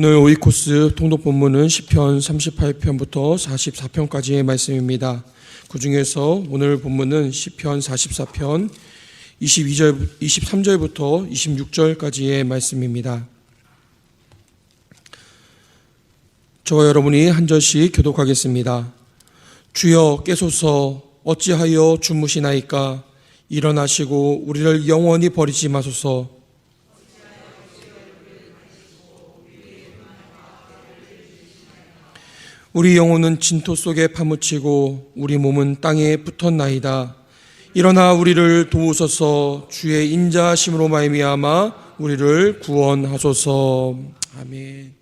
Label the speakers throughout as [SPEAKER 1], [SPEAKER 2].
[SPEAKER 1] 오늘 오이코스 통독 본문은 시편 38편부터 44편까지의 말씀입니다. 그 중에서 오늘 본문은 시편 44편 23절부터 26절까지의 말씀입니다. 저와 여러분이 한 절씩 교독하겠습니다. 주여 깨소서, 어찌하여 주무시나이까? 일어나시고 우리를 영원히 버리지 마소서. 우리 영혼은 진토 속에 파묻히고 우리 몸은 땅에 붙었나이다. 일어나 우리를 도우소서. 주의 인자하심으로 말미암아 우리를 구원하소서. 아멘.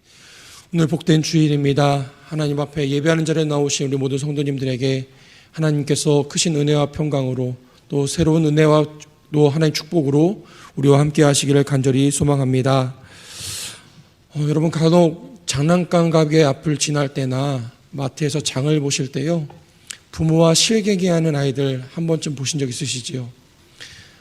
[SPEAKER 1] 오늘 복된 주일입니다. 하나님 앞에 예배하는 자리에 나오신 우리 모든 성도님들에게 하나님께서 크신 은혜와 평강으로 또 새로운 은혜와 또 하나님 축복으로 우리와 함께 하시기를 간절히 소망합니다. 여러분 간혹 장난감 가게 앞을 지날 때나 마트에서 장을 보실 때요, 부모와 실갱이하는 아이들 한 번쯤 보신 적 있으시지요?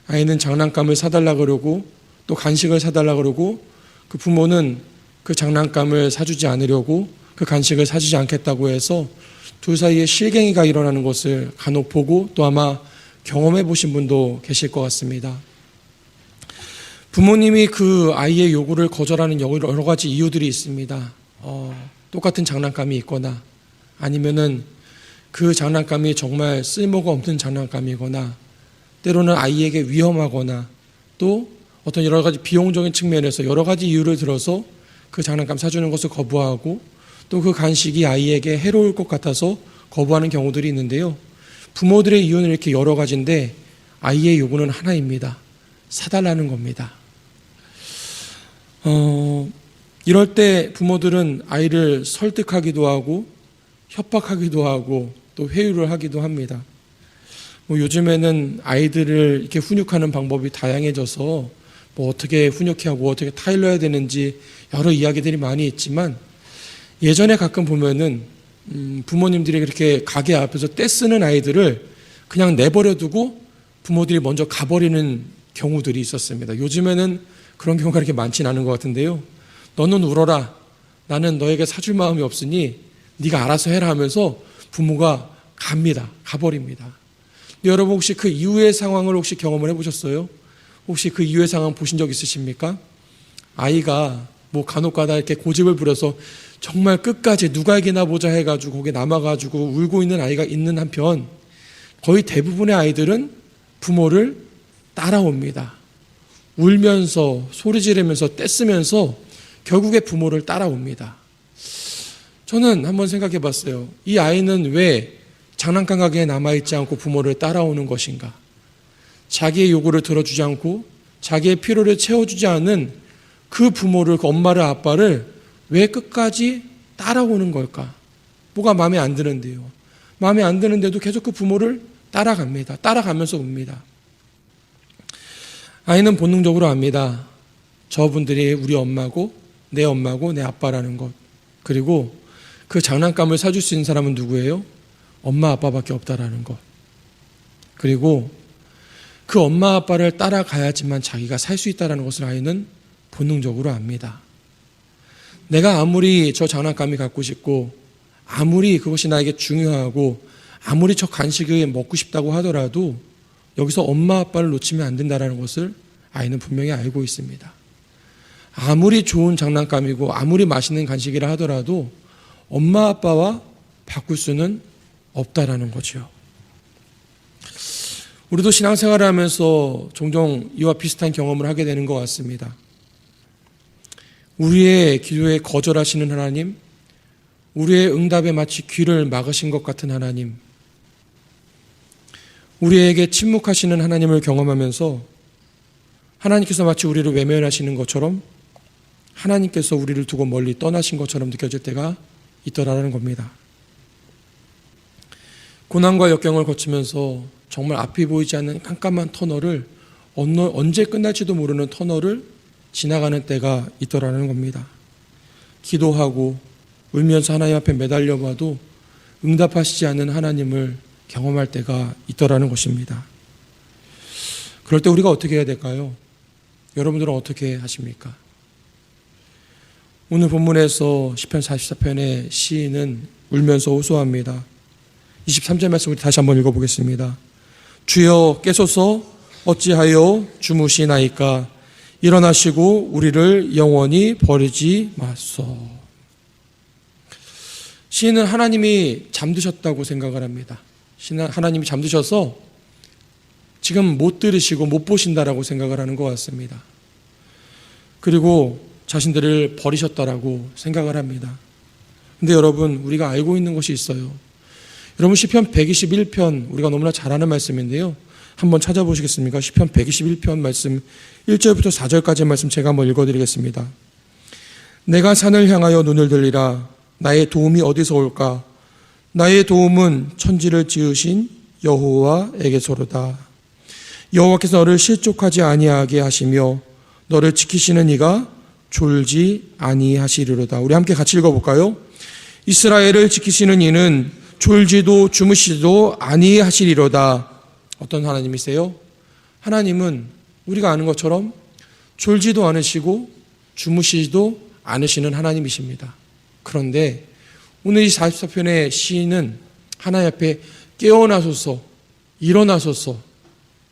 [SPEAKER 1] 아이는 장난감을 사달라 그러고 또 간식을 사달라 그러고 그 부모는 그 장난감을 사주지 않으려고 그 간식을 사주지 않겠다고 해서 둘 사이에 실갱이가 일어나는 것을 간혹 보고 또 아마 경험해 보신 분도 계실 것 같습니다. 부모님이 그 아이의 요구를 거절하는 여러 가지 이유들이 있습니다. 똑같은 장난감이 있거나 아니면은 그 장난감이 정말 쓸모가 없는 장난감이거나 때로는 아이에게 위험하거나 또 어떤 여러 가지 비용적인 측면에서 여러 가지 이유를 들어서 그 장난감 사주는 것을 거부하고 또 그 간식이 아이에게 해로울 것 같아서 거부하는 경우들이 있는데요. 부모들의 이유는 이렇게 여러 가지인데 아이의 요구는 하나입니다. 사달라는 겁니다. 이럴 때 부모들은 아이를 설득하기도 하고 협박하기도 하고 또 회유를 하기도 합니다. 요즘에는 아이들을 이렇게 훈육하는 방법이 다양해져서 어떻게 훈육하고 어떻게 타일러야 되는지 여러 이야기들이 많이 있지만 예전에 가끔 보면은 부모님들이 그렇게 가게 앞에서 떼쓰는 아이들을 그냥 내버려두고 부모들이 먼저 가버리는 경우들이 있었습니다. 요즘에는 그런 경우가 그렇게 많지는 않은 것 같은데요. 너는 울어라. 나는 너에게 사줄 마음이 없으니 네가 알아서 해라 하면서 부모가 갑니다. 가버립니다. 여러분 혹시 그 이후의 상황을 혹시 경험을 해보셨어요? 혹시 그 이후의 상황 보신 적 있으십니까? 아이가 간혹가다 이렇게 고집을 부려서 정말 끝까지 누가 이기나 보자 해가지고 거기에 남아가지고 울고 있는 아이가 있는 한편 거의 대부분의 아이들은 부모를 따라옵니다. 울면서 소리 지르면서 떼쓰면서 결국에 부모를 따라옵니다. 저는 한번 생각해 봤어요. 이 아이는 왜 장난감 가게에 남아있지 않고 부모를 따라오는 것인가? 자기의 요구를 들어주지 않고 자기의 필요를 채워주지 않은 그 부모를, 그 엄마를, 아빠를 왜 끝까지 따라오는 걸까? 뭐가 마음에 안 드는데요. 마음에 안 드는데도 계속 그 부모를 따라갑니다. 따라가면서 웁니다. 아이는 본능적으로 압니다. 저분들이 우리 엄마고 내 아빠라는 것. 그리고 그 장난감을 사줄 수 있는 사람은 누구예요? 엄마 아빠밖에 없다라는 것. 그리고 그 엄마 아빠를 따라가야지만 자기가 살 수 있다는 것을 아이는 본능적으로 압니다. 내가 아무리 저 장난감이 갖고 싶고 아무리 그것이 나에게 중요하고 아무리 저 간식을 먹고 싶다고 하더라도 여기서 엄마 아빠를 놓치면 안 된다는 것을 아이는 분명히 알고 있습니다. 아무리 좋은 장난감이고 아무리 맛있는 간식이라 하더라도 엄마 아빠와 바꿀 수는 없다라는 거죠. 우리도 신앙생활을 하면서 종종 이와 비슷한 경험을 하게 되는 것 같습니다. 우리의 기도에 거절하시는 하나님, 우리의 응답에 마치 귀를 막으신 것 같은 하나님, 우리에게 침묵하시는 하나님을 경험하면서 하나님께서 마치 우리를 외면하시는 것처럼 하나님께서 우리를 두고 멀리 떠나신 것처럼 느껴질 때가 있더라는 겁니다. 고난과 역경을 거치면서 정말 앞이 보이지 않는 깜깜한 터널을 언제 끝날지도 모르는 터널을 지나가는 때가 있더라는 겁니다. 기도하고 울면서 하나님 앞에 매달려 봐도 응답하시지 않는 하나님을 경험할 때가 있더라는 것입니다. 그럴 때 우리가 어떻게 해야 될까요? 여러분들은 어떻게 하십니까? 오늘 본문에서 시편 44편의 시인은 울면서 호소합니다. 23절 말씀 우리 다시 한번 읽어보겠습니다. 주여 깨소서 어찌하여 주무시나이까 일어나시고 우리를 영원히 버리지 마소. 시인은 하나님이 잠드셨다고 생각을 합니다. 시인은 하나님이 잠드셔서 지금 못 들으시고 못 보신다라고 생각을 하는 것 같습니다. 그리고 자신들을 버리셨다라고 생각을 합니다. 근데 여러분, 우리가 알고 있는 것이 있어요. 여러분, 시편 121편 우리가 너무나 잘 아는 말씀인데요. 한번 찾아보시겠습니까? 시편 121편 말씀 1절부터 4절까지의 말씀 제가 한번 읽어드리겠습니다. 내가 산을 향하여 눈을 들리라. 나의 도움이 어디서 올까? 나의 도움은 천지를 지으신 여호와에게서로다. 여호와께서 너를 실족하지 아니하게 하시며 너를 지키시는 이가 졸지 아니하시리로다. 우리 함께 같이 읽어볼까요? 이스라엘을 지키시는 이는 졸지도 주무시지도 아니하시리로다. 어떤 하나님이세요? 하나님은 우리가 아는 것처럼 졸지도 않으시고 주무시지도 않으시는 하나님이십니다. 그런데 오늘 이 44편의 시인은 하나님 앞에 깨어나소서, 일어나소서,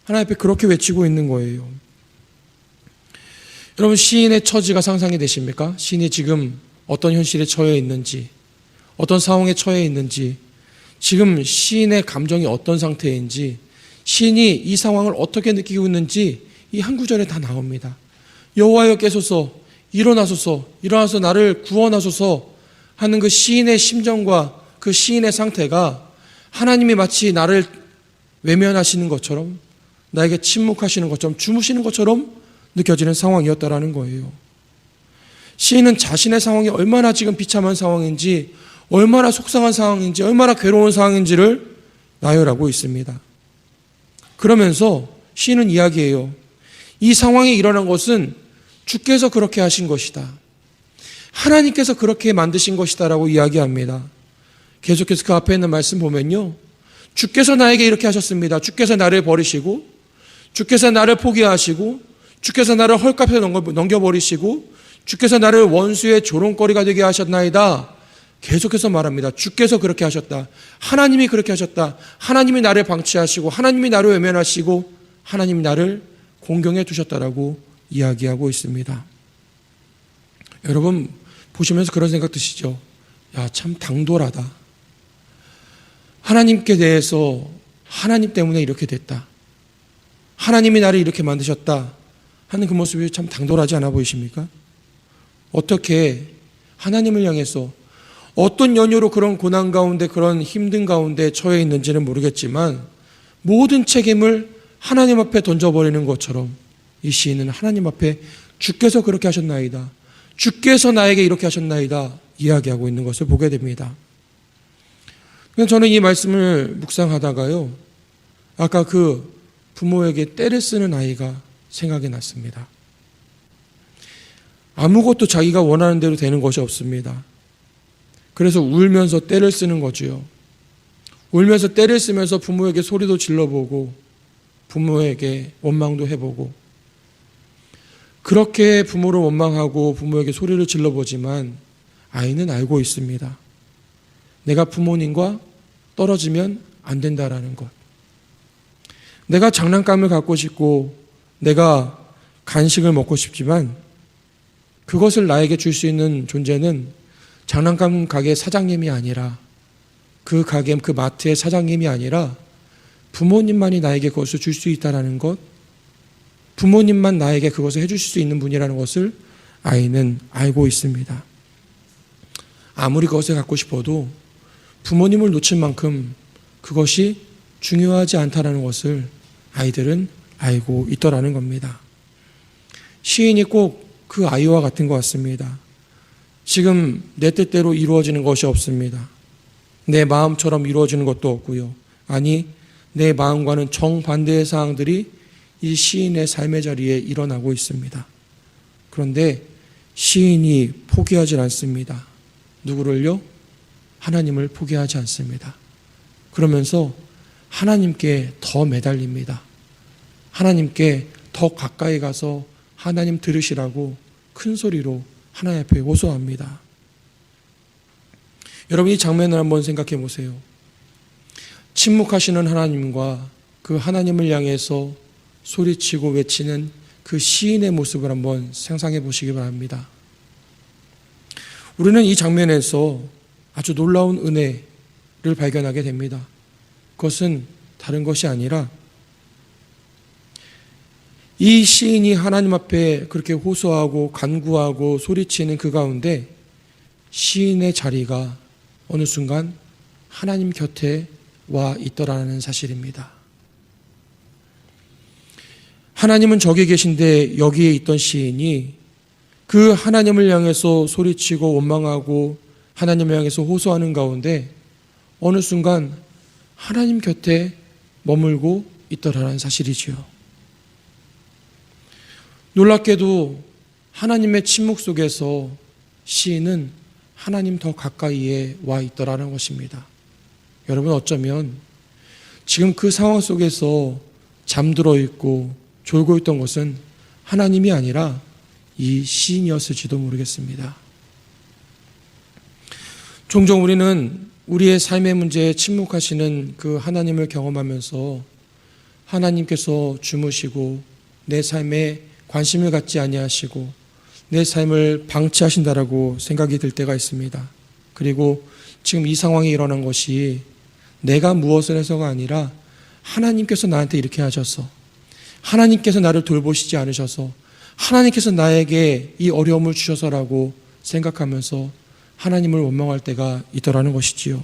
[SPEAKER 1] 하나님 앞에 그렇게 외치고 있는 거예요. 여러분, 시인의 처지가 상상이 되십니까? 시인이 지금 어떤 현실에 처해 있는지, 어떤 상황에 처해 있는지, 지금 시인의 감정이 어떤 상태인지, 시인이 이 상황을 어떻게 느끼고 있는지 이 한 구절에 다 나옵니다. 여호와여 깨소서, 일어나소서, 일어나서 나를 구원하소서 하는 그 시인의 심정과 그 시인의 상태가 하나님이 마치 나를 외면하시는 것처럼, 나에게 침묵하시는 것처럼, 주무시는 것처럼 느껴지는 상황이었다라는 거예요. 시인은 자신의 상황이 얼마나 지금 비참한 상황인지, 얼마나 속상한 상황인지, 얼마나 괴로운 상황인지를 나열하고 있습니다. 그러면서 시인은 이야기해요. 이 상황이 일어난 것은 주께서 그렇게 하신 것이다. 하나님께서 그렇게 만드신 것이다 라고 이야기합니다. 계속해서 그 앞에 있는 말씀 보면요, 주께서 나에게 이렇게 하셨습니다. 주께서 나를 버리시고, 주께서 나를 포기하시고, 주께서 나를 헐값에 넘겨버리시고, 주께서 나를 원수의 조롱거리가 되게 하셨나이다. 계속해서 말합니다. 주께서 그렇게 하셨다. 하나님이 그렇게 하셨다. 하나님이 나를 방치하시고, 하나님이 나를 외면하시고, 하나님이 나를 공경해 두셨다라고 이야기하고 있습니다. 여러분 보시면서 그런 생각 드시죠? 야, 참 당돌하다. 하나님께 대해서 하나님 때문에 이렇게 됐다. 하나님이 나를 이렇게 만드셨다 하는 그 모습이 참 당돌하지 않아 보이십니까? 어떻게 하나님을 향해서 어떤 연유로 그런 고난 가운데, 그런 힘든 가운데 처해 있는지는 모르겠지만 모든 책임을 하나님 앞에 던져버리는 것처럼 이 시인은 하나님 앞에 주께서 그렇게 하셨나이다, 주께서 나에게 이렇게 하셨나이다 이야기하고 있는 것을 보게 됩니다. 저는 이 말씀을 묵상하다가요, 아까 그 부모에게 때를 쓰는 아이가 생각이 났습니다. 아무것도 자기가 원하는 대로 되는 것이 없습니다. 그래서 울면서 때를 쓰는 거지요. 울면서 때를 쓰면서 부모에게 소리도 질러보고 부모에게 원망도 해보고, 그렇게 부모를 원망하고 부모에게 소리를 질러보지만 아이는 알고 있습니다. 내가 부모님과 떨어지면 안 된다라는 것. 내가 장난감을 갖고 싶고 내가 간식을 먹고 싶지만 그것을 나에게 줄 수 있는 존재는 장난감 가게 사장님이 아니라, 그 가게, 그 마트의 사장님이 아니라 부모님만이 나에게 그것을 줄 수 있다는 것, 부모님만 나에게 그것을 해주실 수 있는 분이라는 것을 아이는 알고 있습니다. 아무리 그것을 갖고 싶어도 부모님을 놓칠 만큼 그것이 중요하지 않다는 것을 아이들은 알고 있더라는 겁니다. 시인이 꼭 그 아이와 같은 것 같습니다. 지금 내 뜻대로 이루어지는 것이 없습니다. 내 마음처럼 이루어지는 것도 없고요. 아니, 내 마음과는 정반대의 상황들이 이 시인의 삶의 자리에 일어나고 있습니다. 그런데 시인이 포기하지 않습니다. 누구를요? 하나님을 포기하지 않습니다. 그러면서 하나님께 더 매달립니다. 하나님께 더 가까이 가서 하나님 들으시라고 큰 소리로 하나님 앞에 호소합니다. 여러분, 이 장면을 한번 생각해 보세요. 침묵하시는 하나님과 그 하나님을 향해서 소리치고 외치는 그 시인의 모습을 한번 상상해 보시기 바랍니다. 우리는 이 장면에서 아주 놀라운 은혜를 발견하게 됩니다. 그것은 다른 것이 아니라 이 시인이 하나님 앞에 그렇게 호소하고 간구하고 소리치는 그 가운데 시인의 자리가 어느 순간 하나님 곁에 와 있더라는 사실입니다. 하나님은 저기 계신데 여기에 있던 시인이 그 하나님을 향해서 소리치고 원망하고 하나님을 향해서 호소하는 가운데 어느 순간 하나님 곁에 머물고 있더라는 사실이지요. 놀랍게도 하나님의 침묵 속에서 시인은 하나님 더 가까이에 와 있더라는 것입니다. 여러분, 어쩌면 지금 그 상황 속에서 잠들어 있고 졸고 있던 것은 하나님이 아니라 이 시인이었을지도 모르겠습니다. 종종 우리는 우리의 삶의 문제에 침묵하시는 그 하나님을 경험하면서 하나님께서 주무시고 내 삶에 관심을 갖지 아니하시고 내 삶을 방치하신다라고 생각이 들 때가 있습니다. 그리고 지금 이 상황이 일어난 것이 내가 무엇을 해서가 아니라 하나님께서 나한테 이렇게 하셔서, 하나님께서 나를 돌보시지 않으셔서, 하나님께서 나에게 이 어려움을 주셔서라고 생각하면서 하나님을 원망할 때가 있더라는 것이지요.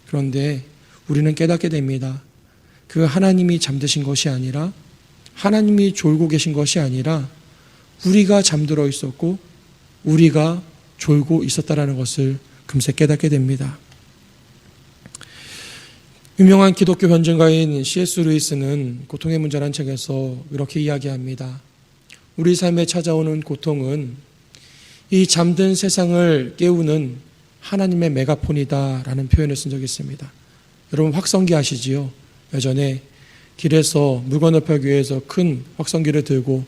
[SPEAKER 1] 그런데 우리는 깨닫게 됩니다. 그 하나님이 잠드신 것이 아니라, 하나님이 졸고 계신 것이 아니라 우리가 잠들어 있었고 우리가 졸고 있었다라는 것을 금세 깨닫게 됩니다. 유명한 기독교 변증가인 C.S. 루이스는 고통의 문제라는 책에서 이렇게 이야기합니다. 우리 삶에 찾아오는 고통은 이 잠든 세상을 깨우는 하나님의 메가폰이다라는 표현을 쓴 적이 있습니다. 여러분, 확성기 아시지요? 예전에 길에서 물건업혀교회에서 큰 확성기를 들고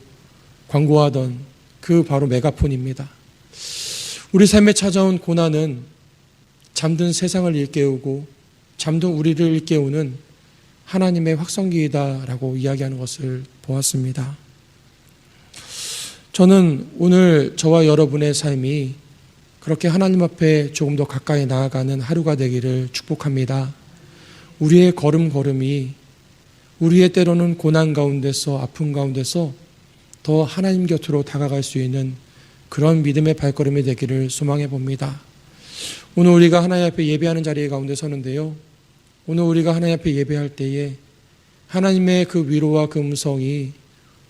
[SPEAKER 1] 광고하던 그 바로 메가폰입니다. 우리 삶에 찾아온 고난은 잠든 세상을 일깨우고 잠든 우리를 일깨우는 하나님의 확성기이다라고 이야기하는 것을 보았습니다. 저는 오늘 저와 여러분의 삶이 그렇게 하나님 앞에 조금 더 가까이 나아가는 하루가 되기를 축복합니다. 우리의 걸음걸음이 우리의 때로는 고난 가운데서, 아픔 가운데서 더 하나님 곁으로 다가갈 수 있는 그런 믿음의 발걸음이 되기를 소망해 봅니다. 오늘 우리가 하나님 앞에 예배하는 자리에 가운데 서는데요, 오늘 우리가 하나님 앞에 예배할 때에 하나님의 그 위로와 그 음성이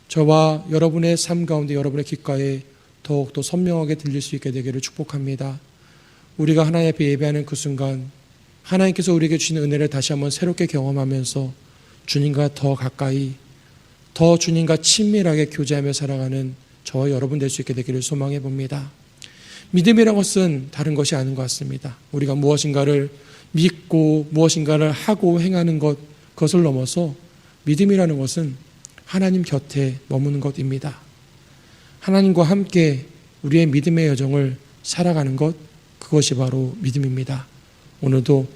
[SPEAKER 1] 저와 여러분의 삶 가운데, 여러분의 귓가에 더욱더 선명하게 들릴 수 있게 되기를 축복합니다. 우리가 하나님 앞에 예배하는 그 순간 하나님께서 우리에게 주신 은혜를 다시 한번 새롭게 경험하면서 주님과 더 가까이, 더 주님과 친밀하게 교제하며 살아가는 저와 여러분 될 수 있게 되기를 소망해 봅니다. 믿음이라는 것은 다른 것이 아닌 것 같습니다. 우리가 무엇인가를 믿고 무엇인가를 하고 행하는 것, 그것을 넘어서 믿음이라는 것은 하나님 곁에 머무는 것입니다. 하나님과 함께 우리의 믿음의 여정을 살아가는 것, 그것이 바로 믿음입니다. 오늘도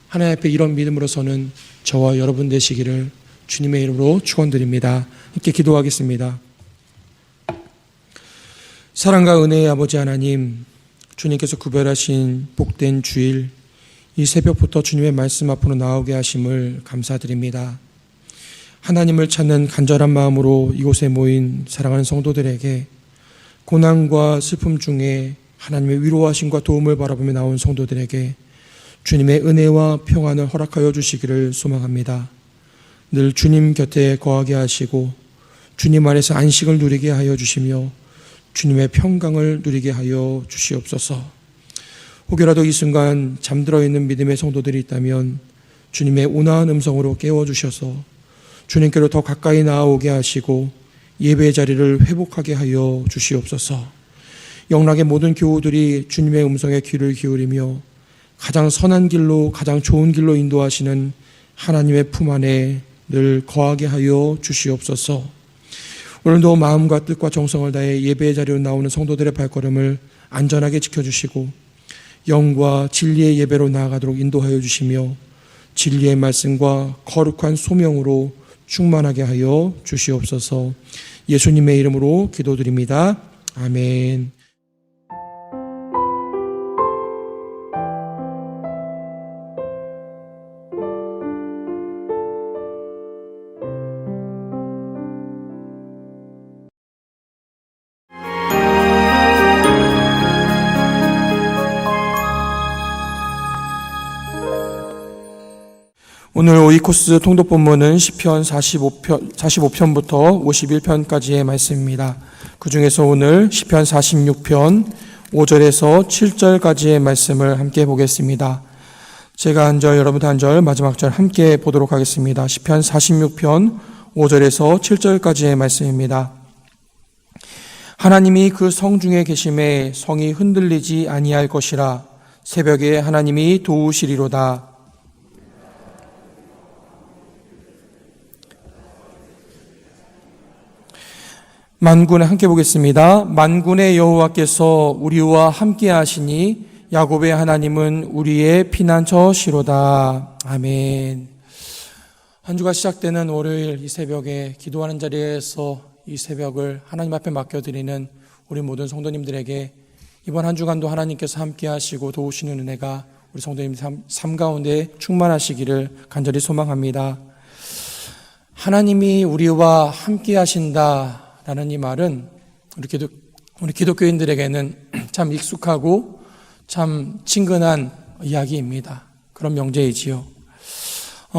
[SPEAKER 1] 하나님 앞에 이런 믿음으로 서는 저와 여러분 되시기를 주님의 이름으로 축원드립니다. 함께 기도하겠습니다. 사랑과 은혜의 아버지 하나님, 주님께서 구별하신 복된 주일, 이 새벽부터 주님의 말씀 앞으로 나오게 하심을 감사드립니다. 하나님을 찾는 간절한 마음으로 이곳에 모인 사랑하는 성도들에게 고난과 슬픔 중에 하나님의 위로하심과 도움을 바라보며 나온 성도들에게 주님의 은혜와 평안을 허락하여 주시기를 소망합니다. 늘 주님 곁에 거하게 하시고 주님 안에서 안식을 누리게 하여 주시며 주님의 평강을 누리게 하여 주시옵소서. 혹여라도 이 순간 잠들어 있는 믿음의 성도들이 있다면 주님의 온화한 음성으로 깨워주셔서 주님께로 더 가까이 나아오게 하시고 예배의 자리를 회복하게 하여 주시옵소서. 영락의 모든 교우들이 주님의 음성에 귀를 기울이며 가장 선한 길로, 가장 좋은 길로 인도하시는 하나님의 품 안에 늘 거하게 하여 주시옵소서. 오늘도 마음과 뜻과 정성을 다해 예배의 자리로 나오는 성도들의 발걸음을 안전하게 지켜주시고 영과 진리의 예배로 나아가도록 인도하여 주시며 진리의 말씀과 거룩한 소명으로 충만하게 하여 주시옵소서. 예수님의 이름으로 기도드립니다. 아멘. 오늘 오이코스 통독 본문은 시편 45편부터 51편까지의 말씀입니다. 그 중에서 오늘 시편 46편 5절에서 7절까지의 말씀을 함께 보겠습니다. 제가 한 절, 여러분도 한 절, 마지막 절 함께 보도록 하겠습니다. 시편 46편 5절에서 7절까지의 말씀입니다. 하나님이 그 성 중에 계심에 성이 흔들리지 아니할 것이라. 새벽에 하나님이 도우시리로다. 만군에 함께 보겠습니다. 만군의 여호와께서 우리와 함께 하시니 야곱의 하나님은 우리의 피난처시로다. 아멘. 한 주가 시작되는 월요일 이 새벽에 기도하는 자리에서 이 새벽을 하나님 앞에 맡겨드리는 우리 모든 성도님들에게 이번 한 주간도 하나님께서 함께 하시고 도우시는 은혜가 우리 성도님 삶 가운데 충만하시기를 간절히 소망합니다. 하나님이 우리와 함께 하신다 라는 이 말은 우리 기독교인들에게는 참 익숙하고 참 친근한 이야기입니다. 그런 명제이지요.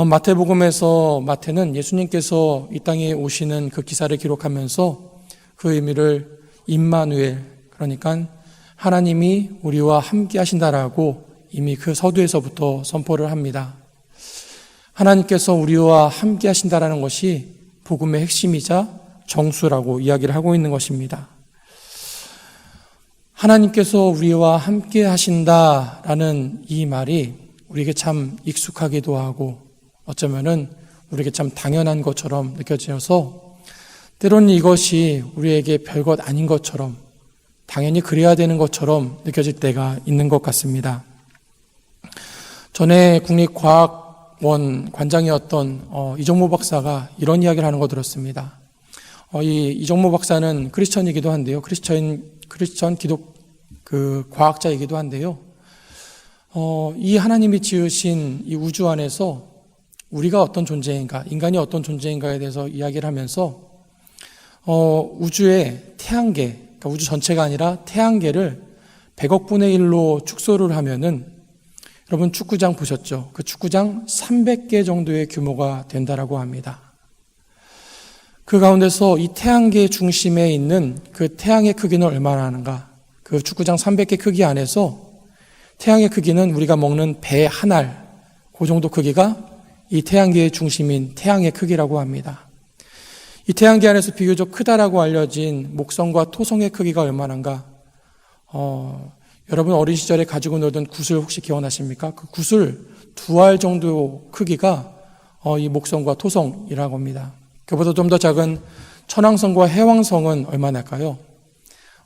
[SPEAKER 1] 마태복음에서 마태는 예수님께서 이 땅에 오시는 그 기사를 기록하면서 그 의미를 임마누엘, 그러니까 하나님이 우리와 함께 하신다라고 이미 그 서두에서부터 선포를 합니다. 하나님께서 우리와 함께 하신다라는 것이 복음의 핵심이자 정수라고 이야기를 하고 있는 것입니다. 하나님께서 우리와 함께 하신다라는 이 말이 우리에게 참 익숙하기도 하고 어쩌면은 우리에게 참 당연한 것처럼 느껴져서 때로는 이것이 우리에게 별것 아닌 것처럼 당연히 그래야 되는 것처럼 느껴질 때가 있는 것 같습니다. 전에 국립과학원 관장이었던 이정모 박사가 이런 이야기를 하는 거 들었습니다. 이정모 박사는 크리스천이기도 한데요. 크리스천 기독 과학자이기도 한데요. 이 하나님이 지으신 이 우주 안에서 우리가 어떤 존재인가, 인간이 어떤 존재인가에 대해서 이야기를 하면서 우주의 태양계, 그러니까 우주 전체가 아니라 태양계를 100억 분의 1로 축소를 하면은 여러분 축구장 보셨죠? 그 축구장 300개 정도의 규모가 된다라고 합니다. 그 가운데서 이 태양계 중심에 있는 그 태양의 크기는 얼마나 하는가? 그 축구장 300개 크기 안에서 태양의 크기는 우리가 먹는 배 한 알, 그 정도 크기가 이 태양계의 중심인 태양의 크기라고 합니다. 이 태양계 안에서 비교적 크다라고 알려진 목성과 토성의 크기가 얼마나인가? 여러분 어린 시절에 가지고 놀던 구슬 혹시 기억나십니까? 그 구슬 2알 정도 크기가 이 목성과 토성이라고 합니다. 그보다 좀 더 작은 천왕성과 해왕성은 얼마나일까요?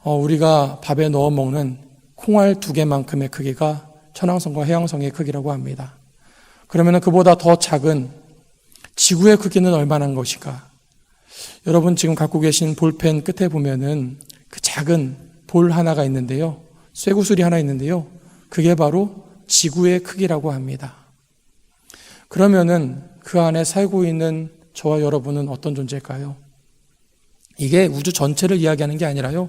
[SPEAKER 1] 우리가 밥에 넣어 먹는 콩알 2개만큼의 크기가 천왕성과 해왕성의 크기라고 합니다. 그러면 그보다 더 작은 지구의 크기는 얼마나 것인가? 여러분 지금 갖고 계신 볼펜 끝에 보면은 그 작은 볼 하나가 있는데요. 쇠구슬이 하나 있는데요. 그게 바로 지구의 크기라고 합니다. 그러면은 그 안에 살고 있는 저와 여러분은 어떤 존재일까요? 이게 우주 전체를 이야기하는 게 아니라요.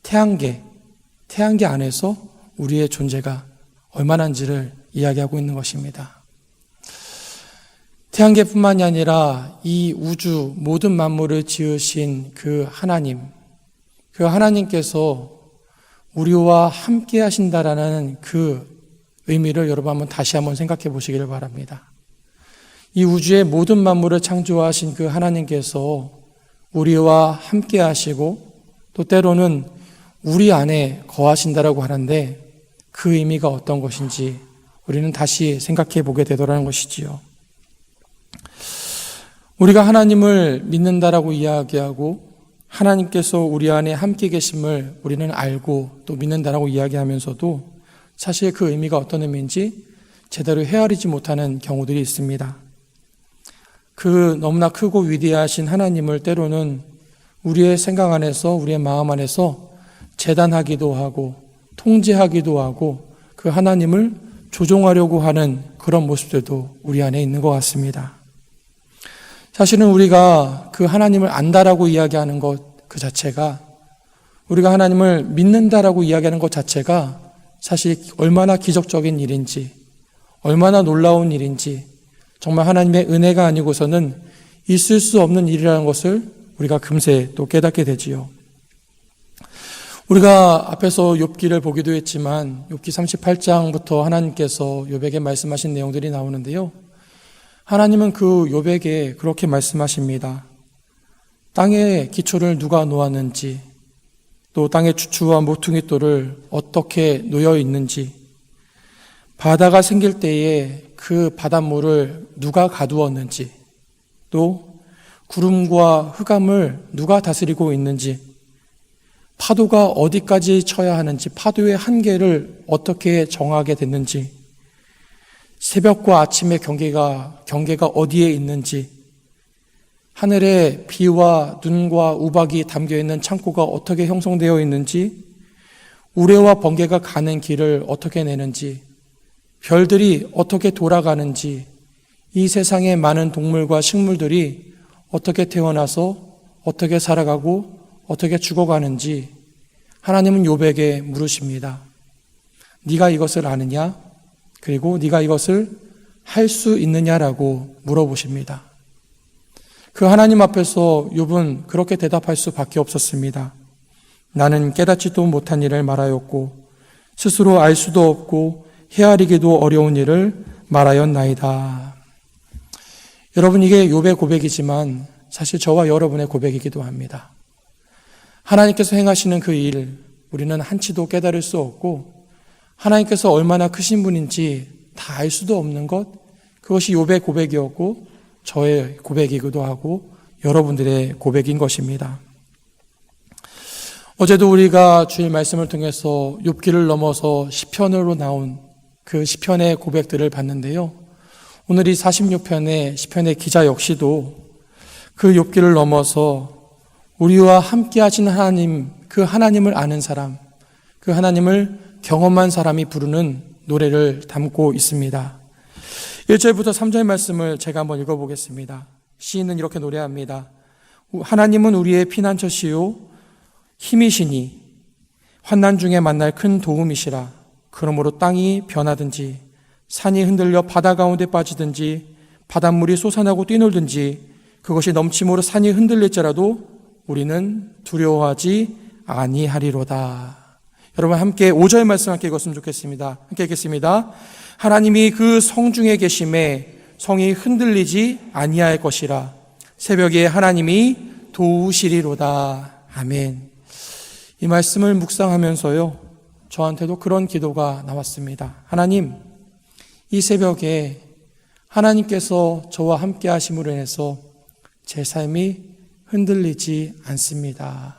[SPEAKER 1] 태양계 안에서 우리의 존재가 얼마나인지를 이야기하고 있는 것입니다. 태양계뿐만이 아니라 이 우주 모든 만물을 지으신 그 하나님께서 우리와 함께 하신다라는 그 의미를 여러분 다시 한번 생각해 보시기를 바랍니다. 이 우주의 모든 만물을 창조하신 그 하나님께서 우리와 함께 하시고 또 때로는 우리 안에 거하신다라고 하는데 그 의미가 어떤 것인지 우리는 다시 생각해 보게 되더라는 것이지요. 우리가 하나님을 믿는다라고 이야기하고 하나님께서 우리 안에 함께 계심을 우리는 알고 또 믿는다라고 이야기하면서도 사실 그 의미가 어떤 의미인지 제대로 헤아리지 못하는 경우들이 있습니다. 그 너무나 크고 위대하신 하나님을 때로는 우리의 생각 안에서, 우리의 마음 안에서 재단하기도 하고 통제하기도 하고 그 하나님을 조종하려고 하는 그런 모습들도 우리 안에 있는 것 같습니다. 사실은 우리가 그 하나님을 안다라고 이야기하는 것 그 자체가, 우리가 하나님을 믿는다라고 이야기하는 것 자체가 사실 얼마나 기적적인 일인지, 얼마나 놀라운 일인지, 정말 하나님의 은혜가 아니고서는 있을 수 없는 일이라는 것을 우리가 금세 또 깨닫게 되지요. 우리가 앞에서 욥기를 보기도 했지만 욥기 38장부터 하나님께서 욥에게 말씀하신 내용들이 나오는데요. 하나님은 그 욥에게 그렇게 말씀하십니다. 땅의 기초를 누가 놓았는지, 또 땅의 주추와 모퉁이돌을 어떻게 놓여 있는지, 바다가 생길 때에 그 바닷물을 누가 가두었는지, 또 구름과 흑암을 누가 다스리고 있는지, 파도가 어디까지 쳐야 하는지, 파도의 한계를 어떻게 정하게 됐는지, 새벽과 아침의 경계가 어디에 있는지, 하늘에 비와 눈과 우박이 담겨있는 창고가 어떻게 형성되어 있는지, 우레와 번개가 가는 길을 어떻게 내는지, 별들이 어떻게 돌아가는지, 이 세상의 많은 동물과 식물들이 어떻게 태어나서 어떻게 살아가고 어떻게 죽어가는지 하나님은 욥에게 물으십니다. 네가 이것을 아느냐? 그리고 네가 이것을 할 수 있느냐라고 물어보십니다. 그 하나님 앞에서 욥은 그렇게 대답할 수밖에 없었습니다. 나는 깨닫지도 못한 일을 말하였고 스스로 알 수도 없고 헤아리기도 어려운 일을 말하였나이다. 여러분, 이게 욥의 고백이지만 사실 저와 여러분의 고백이기도 합니다. 하나님께서 행하시는 그 일, 우리는 한치도 깨달을 수 없고 하나님께서 얼마나 크신 분인지 다 알 수도 없는 것, 그것이 욥의 고백이었고 저의 고백이기도 하고 여러분들의 고백인 것입니다. 어제도 우리가 주일 말씀을 통해서 욥기를 넘어서 시편으로 나온 그 시편의 고백들을 봤는데요. 오늘 이 46편의 시편의 기자 역시도 그 욥기를 넘어서 우리와 함께 하신 하나님, 그 하나님을 아는 사람, 그 하나님을 경험한 사람이 부르는 노래를 담고 있습니다. 1절부터 3절 말씀을 제가 한번 읽어보겠습니다. 시인은 이렇게 노래합니다. 하나님은 우리의 피난처시요 힘이시니 환난 중에 만날 큰 도움이시라. 그러므로 땅이 변하든지 산이 흔들려 바다 가운데 빠지든지 바닷물이 솟아나고 뛰놀든지 그것이 넘침으로 산이 흔들릴지라도 우리는 두려워하지 아니하리로다. 여러분 함께 5절 말씀 함께 읽었으면 좋겠습니다. 함께 읽겠습니다. 하나님이 그 성중에 계심에 성이 흔들리지 아니할 것이라. 새벽에 하나님이 도우시리로다. 아멘. 이 말씀을 묵상하면서요, 저한테도 그런 기도가 나왔습니다. 하나님, 이 새벽에 하나님께서 저와 함께 하심으로 인해서 제 삶이 흔들리지 않습니다.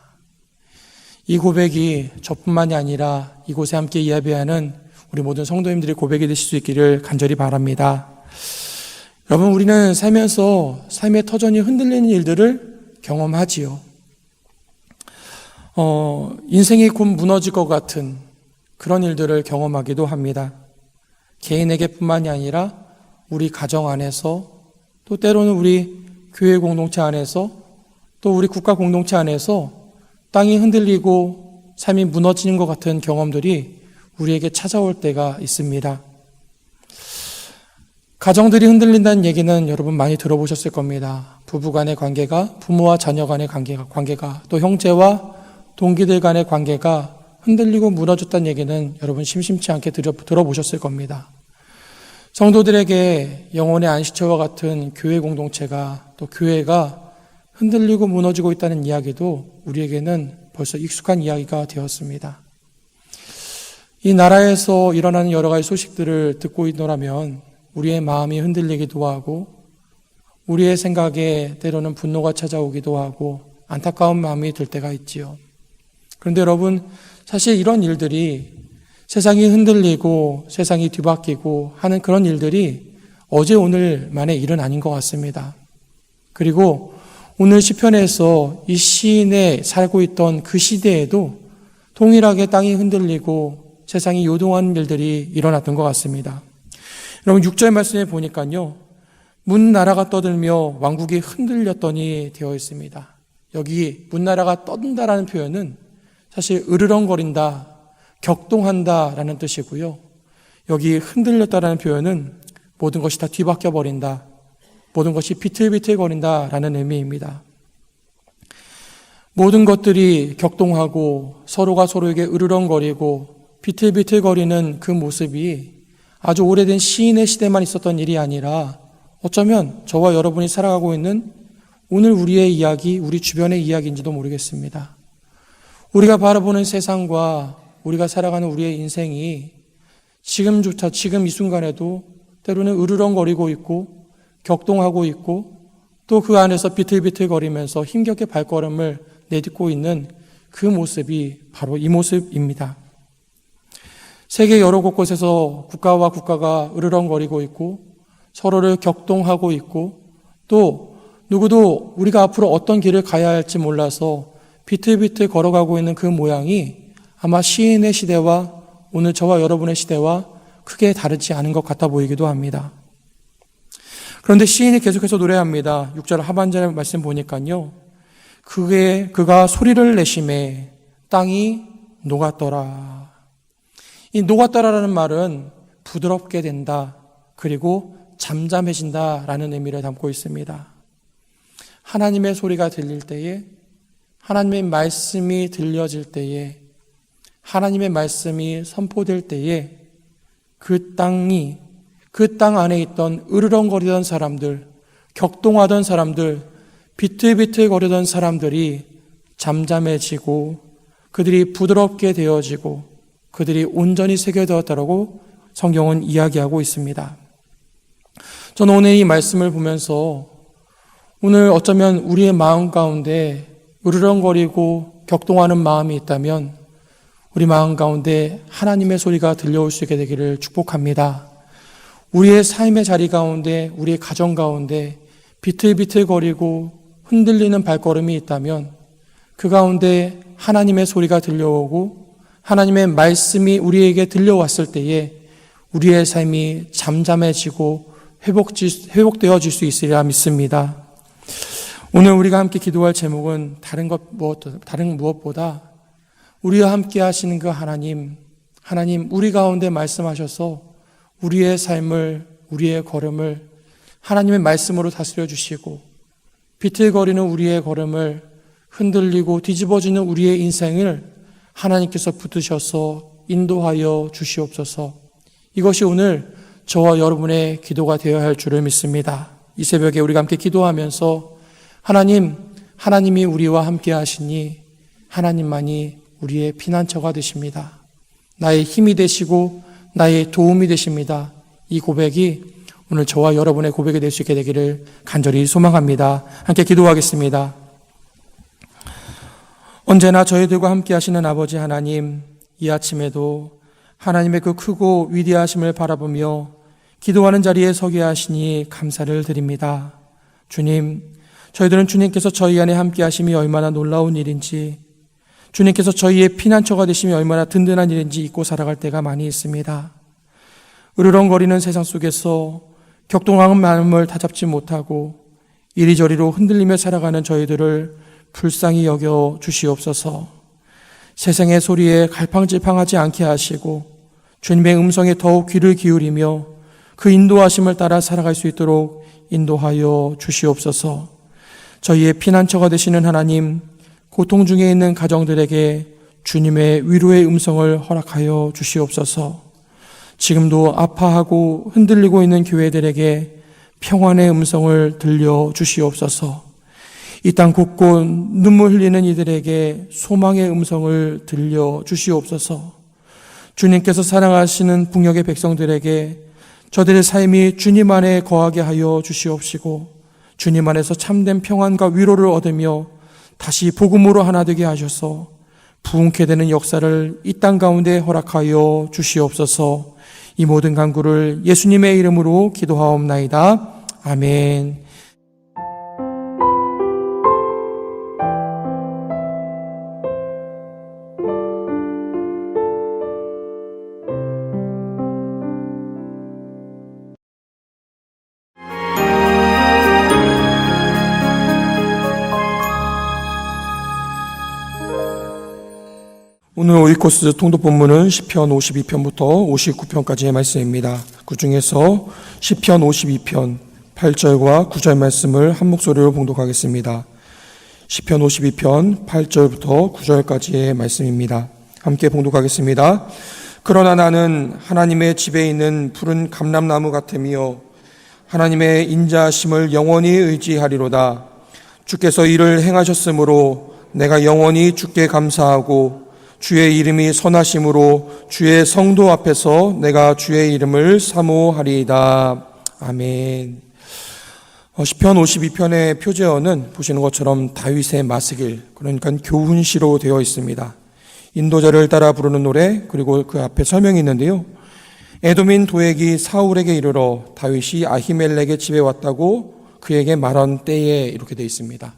[SPEAKER 1] 이 고백이 저뿐만이 아니라 이곳에 함께 예배하는 우리 모든 성도님들의 고백이 되실 수 있기를 간절히 바랍니다. 여러분, 우리는 살면서 삶의 터전이 흔들리는 일들을 경험하지요. 인생이 곧 무너질 것 같은 그런 일들을 경험하기도 합니다. 개인에게뿐만이 아니라 우리 가정 안에서, 또 때로는 우리 교회 공동체 안에서, 또 우리 국가 공동체 안에서 땅이 흔들리고 삶이 무너지는 것 같은 경험들이 우리에게 찾아올 때가 있습니다. 가정들이 흔들린다는 얘기는 여러분 많이 들어보셨을 겁니다. 부부 간의 관계가, 부모와 자녀 간의 관계가, 또 형제와 동기들 간의 관계가 흔들리고 무너졌다는 얘기는 여러분 심심치 않게 들어보셨을 겁니다. 성도들에게 영혼의 안식처와 같은 교회 공동체가, 또 교회가 흔들리고 무너지고 있다는 이야기도 우리에게는 벌써 익숙한 이야기가 되었습니다. 이 나라에서 일어나는 여러 가지 소식들을 듣고 있노라면 우리의 마음이 흔들리기도 하고 우리의 생각에 때로는 분노가 찾아오기도 하고 안타까운 마음이 들 때가 있지요. 그런데 여러분, 사실 이런 일들이 세상이 흔들리고 세상이 뒤바뀌고 하는 그런 일들이 어제 오늘만의 일은 아닌 것 같습니다. 그리고 오늘 시편에서 이 시인에 살고 있던 그 시대에도 동일하게 땅이 흔들리고 세상이 요동하는 일들이 일어났던 것 같습니다. 여러분 6절 말씀에 보니까요. 문 나라가 떠들며 왕국이 흔들렸더니 되어 있습니다. 여기 문 나라가 떠든다라는 표현은 사실 으르렁거린다, 격동한다라는 뜻이고요. 여기 흔들렸다라는 표현은 모든 것이 다 뒤바뀌어 버린다, 모든 것이 비틀비틀거린다라는 의미입니다. 모든 것들이 격동하고 서로가 서로에게 으르렁거리고 비틀비틀거리는 그 모습이 아주 오래된 시인의 시대만 있었던 일이 아니라 어쩌면 저와 여러분이 살아가고 있는 오늘 우리의 이야기, 우리 주변의 이야기인지도 모르겠습니다. 우리가 바라보는 세상과 우리가 살아가는 우리의 인생이 지금조차, 지금 이 순간에도 때로는 으르렁거리고 있고 격동하고 있고 또 그 안에서 비틀비틀거리면서 힘겹게 발걸음을 내딛고 있는 그 모습이 바로 이 모습입니다. 세계 여러 곳곳에서 국가와 국가가 으르렁거리고 있고 서로를 격동하고 있고 또 누구도 우리가 앞으로 어떤 길을 가야 할지 몰라서 비틀비틀 걸어가고 있는 그 모양이 아마 시인의 시대와 오늘 저와 여러분의 시대와 크게 다르지 않은 것 같아 보이기도 합니다. 그런데 시인이 계속해서 노래합니다. 6절 하반절 말씀 보니까요. 그가 소리를 내심에 땅이 녹았더라. 이 녹았더라라는 말은 부드럽게 된다. 그리고 잠잠해진다라는 의미를 담고 있습니다. 하나님의 소리가 들릴 때에, 하나님의 말씀이 들려질 때에, 하나님의 말씀이 선포될 때에 그 땅 안에 있던 으르렁거리던 사람들, 격동하던 사람들, 비틀비틀거리던 사람들이 잠잠해지고 그들이 부드럽게 되어지고 그들이 온전히 새겨되었다라고 성경은 이야기하고 있습니다. 저는 오늘 이 말씀을 보면서 오늘 어쩌면 우리의 마음 가운데 으르렁거리고 격동하는 마음이 있다면 우리 마음 가운데 하나님의 소리가 들려올 수 있게 되기를 축복합니다. 우리의 삶의 자리 가운데, 우리의 가정 가운데 비틀비틀거리고 흔들리는 발걸음이 있다면 그 가운데 하나님의 소리가 들려오고 하나님의 말씀이 우리에게 들려왔을 때에 우리의 삶이 잠잠해지고 회복되어질 수 있으리라 믿습니다. 오늘 우리가 함께 기도할 제목은 다른 무엇보다 우리와 함께 하시는 그 하나님 우리 가운데 말씀하셔서 우리의 삶을, 우리의 걸음을 하나님의 말씀으로 다스려 주시고 비틀거리는 우리의 걸음을 흔들리고 뒤집어지는 우리의 인생을 하나님께서 붙드셔서 인도하여 주시옵소서. 이것이 오늘 저와 여러분의 기도가 되어야 할 줄을 믿습니다. 이 새벽에 우리가 함께 기도하면서 하나님이 우리와 함께 하시니 하나님만이 우리의 피난처가 되십니다. 나의 힘이 되시고 나의 도움이 되십니다. 이 고백이 오늘 저와 여러분의 고백이 될 수 있게 되기를 간절히 소망합니다. 함께 기도하겠습니다. 언제나 저희들과 함께 하시는 아버지 하나님, 이 아침에도 하나님의 그 크고 위대하심을 바라보며 기도하는 자리에 서게 하시니 감사를 드립니다. 주님, 저희들은 주님께서 저희 안에 함께 하심이 얼마나 놀라운 일인지, 주님께서 저희의 피난처가 되심이 얼마나 든든한 일인지 잊고 살아갈 때가 많이 있습니다. 으르렁거리는 세상 속에서 격동하는 마음을 다잡지 못하고 이리저리로 흔들리며 살아가는 저희들을 불쌍히 여겨 주시옵소서. 세상의 소리에 갈팡질팡하지 않게 하시고 주님의 음성에 더욱 귀를 기울이며 그 인도하심을 따라 살아갈 수 있도록 인도하여 주시옵소서. 저희의 피난처가 되시는 하나님, 고통 중에 있는 가정들에게 주님의 위로의 음성을 허락하여 주시옵소서. 지금도 아파하고 흔들리고 있는 교회들에게 평안의 음성을 들려 주시옵소서. 이 땅 곳곳 눈물 흘리는 이들에게 소망의 음성을 들려 주시옵소서. 주님께서 사랑하시는 북녘의 백성들에게 저들의 삶이 주님 안에 거하게 하여 주시옵시고 주님 안에서 참된 평안과 위로를 얻으며 다시 복음으로 하나 되게 하셔서 부흥케 되는 역사를 이 땅 가운데 허락하여 주시옵소서. 이 모든 간구를 예수님의 이름으로 기도하옵나이다. 아멘. 오늘 오이코스 통독 본문은 시편 52편부터 59편까지의 말씀입니다. 그 중에서 시편 52편 8절과 9절 말씀을 한 목소리로 봉독하겠습니다. 시편 52편 8절부터 9절까지의 말씀입니다. 함께 봉독하겠습니다. 그러나 나는 하나님의 집에 있는 푸른 감람나무 같으며 하나님의 인자하심을 영원히 의지하리로다. 주께서 이를 행하셨으므로 내가 영원히 주께 감사하고 주의 이름이 선하심으로 주의 성도 앞에서 내가 주의 이름을 사모하리이다. 아멘. 시편 52편의 표제어는 보시는 것처럼 다윗의 마스길, 그러니까 교훈시로 되어 있습니다. 인도자를 따라 부르는 노래, 그리고 그 앞에 설명이 있는데요. 에돔인 도액이 사울에게 이르러 다윗이 아히멜렉의 집에 왔다고 그에게 말한 때에 이렇게 되어 있습니다.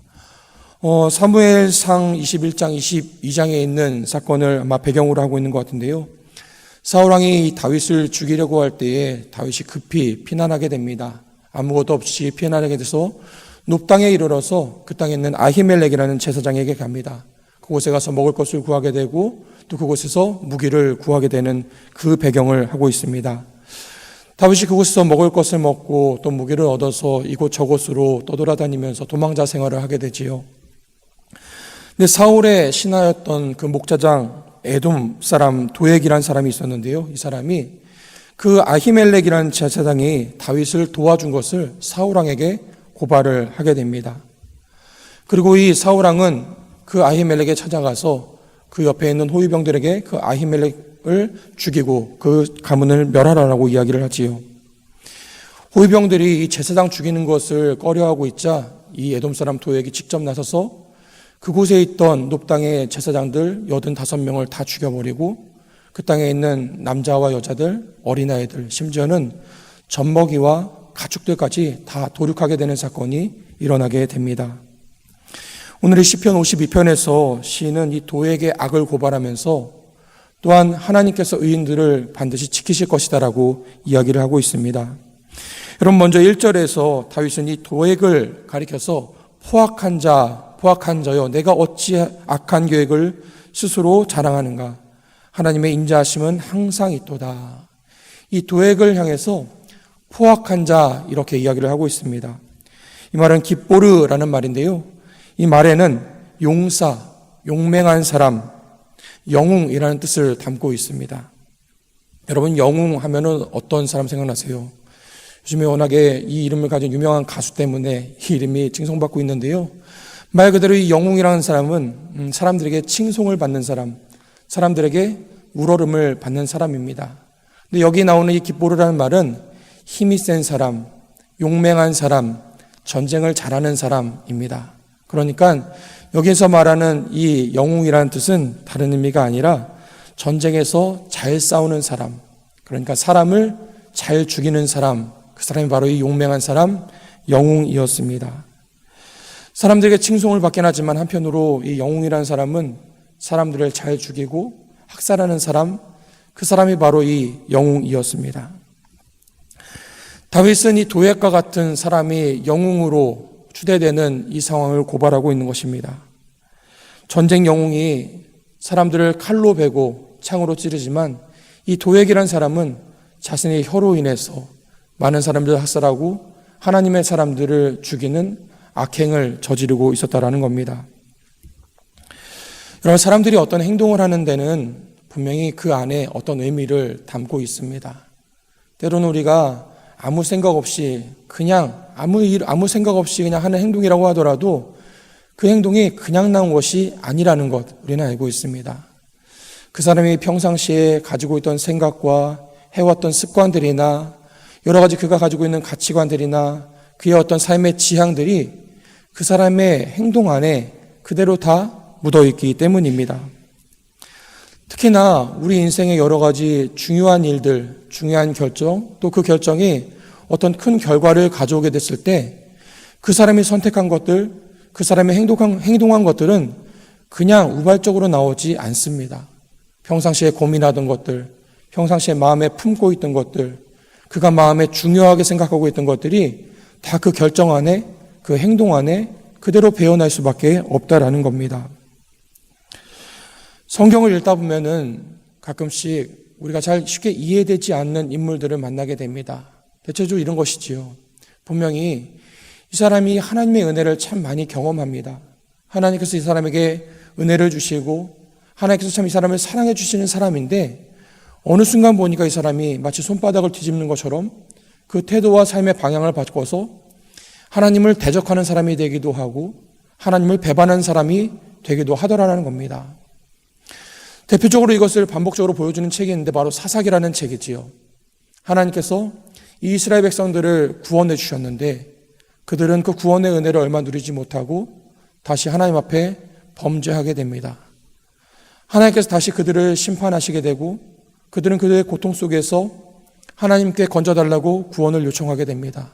[SPEAKER 1] 사무엘상 21장 22장에 있는 사건을 아마 배경으로 하고 있는 것 같은데요. 사울왕이 다윗을 죽이려고 할 때에 다윗이 급히 피난하게 됩니다. 아무것도 없이 피난하게 돼서 눕땅에 이르러서 그 땅에 있는 아히멜렉이라는 제사장에게 갑니다. 그곳에 가서 먹을 것을 구하게 되고 또 그곳에서 무기를 구하게 되는 그 배경을 하고 있습니다. 다윗이 그곳에서 먹을 것을 먹고 또 무기를 얻어서 이곳 저곳으로 떠돌아다니면서 도망자 생활을 하게 되지요. 근데 사울의 신하였던 그 목자장 에돔 사람 도액이라는 사람이 있었는데요. 이 사람이 그 아히멜렉이라는 제사장이 다윗을 도와준 것을 사울왕에게 고발을 하게 됩니다. 그리고 이 사울왕은 그 아히멜렉에 찾아가서 그 옆에 있는 호위병들에게 그 아히멜렉을 죽이고 그 가문을 멸하라고 이야기를 하지요. 호위병들이 이 제사장 죽이는 것을 꺼려하고 있자 이 에돔 사람 도액이 직접 나서서 그곳에 있던 놋 땅의 제사장들 85명을 다 죽여버리고 그 땅에 있는 남자와 여자들, 어린아이들, 심지어는 젖먹이와 가축들까지 다 도륙하게 되는 사건이 일어나게 됩니다. 오늘 이 시편 52편에서 시인은 이 도액의 악을 고발하면서 또한 하나님께서 의인들을 반드시 지키실 것이다라고 이야기를 하고 있습니다. 여러분, 먼저 1절에서 다윗은 이 도액을 가리켜서 포악한 자여 내가 어찌 악한 계획을 스스로 자랑하는가. 하나님의 인자하심은 항상 있도다. 이 도액을 향해서 포악한 자 이렇게 이야기를 하고 있습니다. 이 말은 깁보르라는 말인데요. 이 말에는 용사, 용맹한 사람, 영웅이라는 뜻을 담고 있습니다. 여러분, 영웅 하면은 어떤 사람 생각나세요? 요즘에 워낙에 이 이름을 가진 유명한 가수 때문에 이 이름이 칭송받고 있는데요. 말 그대로 이 영웅이라는 사람은 사람들에게 칭송을 받는 사람, 사람들에게 우러름을 받는 사람입니다. 근데 여기 나오는 이 깁보르라는 말은 힘이 센 사람, 용맹한 사람, 전쟁을 잘하는 사람입니다. 그러니까 여기서 말하는 이 영웅이라는 뜻은 다른 의미가 아니라 전쟁에서 잘 싸우는 사람, 그러니까 사람을 잘 죽이는 사람, 그 사람이 바로 이 용맹한 사람, 영웅이었습니다. 사람들에게 칭송을 받긴 하지만 한편으로 이 영웅이라는 사람은 사람들을 잘 죽이고 학살하는 사람, 그 사람이 바로 이 영웅이었습니다. 다윗은 이 도액과 같은 사람이 영웅으로 추대되는 이 상황을 고발하고 있는 것입니다. 전쟁 영웅이 사람들을 칼로 베고 창으로 찌르지만 이 도액이라는 사람은 자신의 혀로 인해서 많은 사람들을 학살하고 하나님의 사람들을 죽이는 악행을 저지르고 있었다라는 겁니다. 여러분, 사람들이 어떤 행동을 하는 데는 분명히 그 안에 어떤 의미를 담고 있습니다. 때로는 우리가 아무 생각 없이 그냥 아무 생각 없이 그냥 하는 행동이라고 하더라도 그 행동이 그냥 나온 것이 아니라는 것 우리는 알고 있습니다. 그 사람이 평상시에 가지고 있던 생각과 해왔던 습관들이나 여러 가지 그가 가지고 있는 가치관들이나 그의 어떤 삶의 지향들이 그 사람의 행동 안에 그 그대로 다 묻어있기 때문입니다. 특히나 우리 인생의 여러 가지 중요한 일들, 중요한 결정, 또 그 결정이 어떤 큰 결과를 가져오게 됐을 때 그 사람이 선택한 것들, 그 사람이 행동한 것들은 그냥 우발적으로 나오지 않습니다. 평상시에 고민하던 것들, 평상시에 마음에 품고 있던 것들, 그가 마음에 중요하게 생각하고 있던 것들이 다 그 결정 안에, 그 행동 안에 그대로 배어날 수밖에 없다라는 겁니다. 성경을 읽다 보면은 가끔씩 우리가 잘 쉽게 이해되지 않는 인물들을 만나게 됩니다. 대체적으로 이런 것이지요. 분명히 이 사람이 하나님의 은혜를 참 많이 경험합니다. 하나님께서 이 사람에게 은혜를 주시고 하나님께서 참 이 사람을 사랑해 주시는 사람인데 어느 순간 보니까 이 사람이 마치 손바닥을 뒤집는 것처럼 그 태도와 삶의 방향을 바꿔서 하나님을 대적하는 사람이 되기도 하고 하나님을 배반하는 사람이 되기도 하더라는 겁니다. 대표적으로 이것을 반복적으로 보여주는 책이 있는데 바로 사사기라는 책이지요. 하나님께서 이 이스라엘 백성들을 구원해 주셨는데 그들은 그 구원의 은혜를 얼마 누리지 못하고 다시 하나님 앞에 범죄하게 됩니다. 하나님께서 다시 그들을 심판하시게 되고 그들은 그들의 고통 속에서 하나님께 건져달라고 구원을 요청하게 됩니다.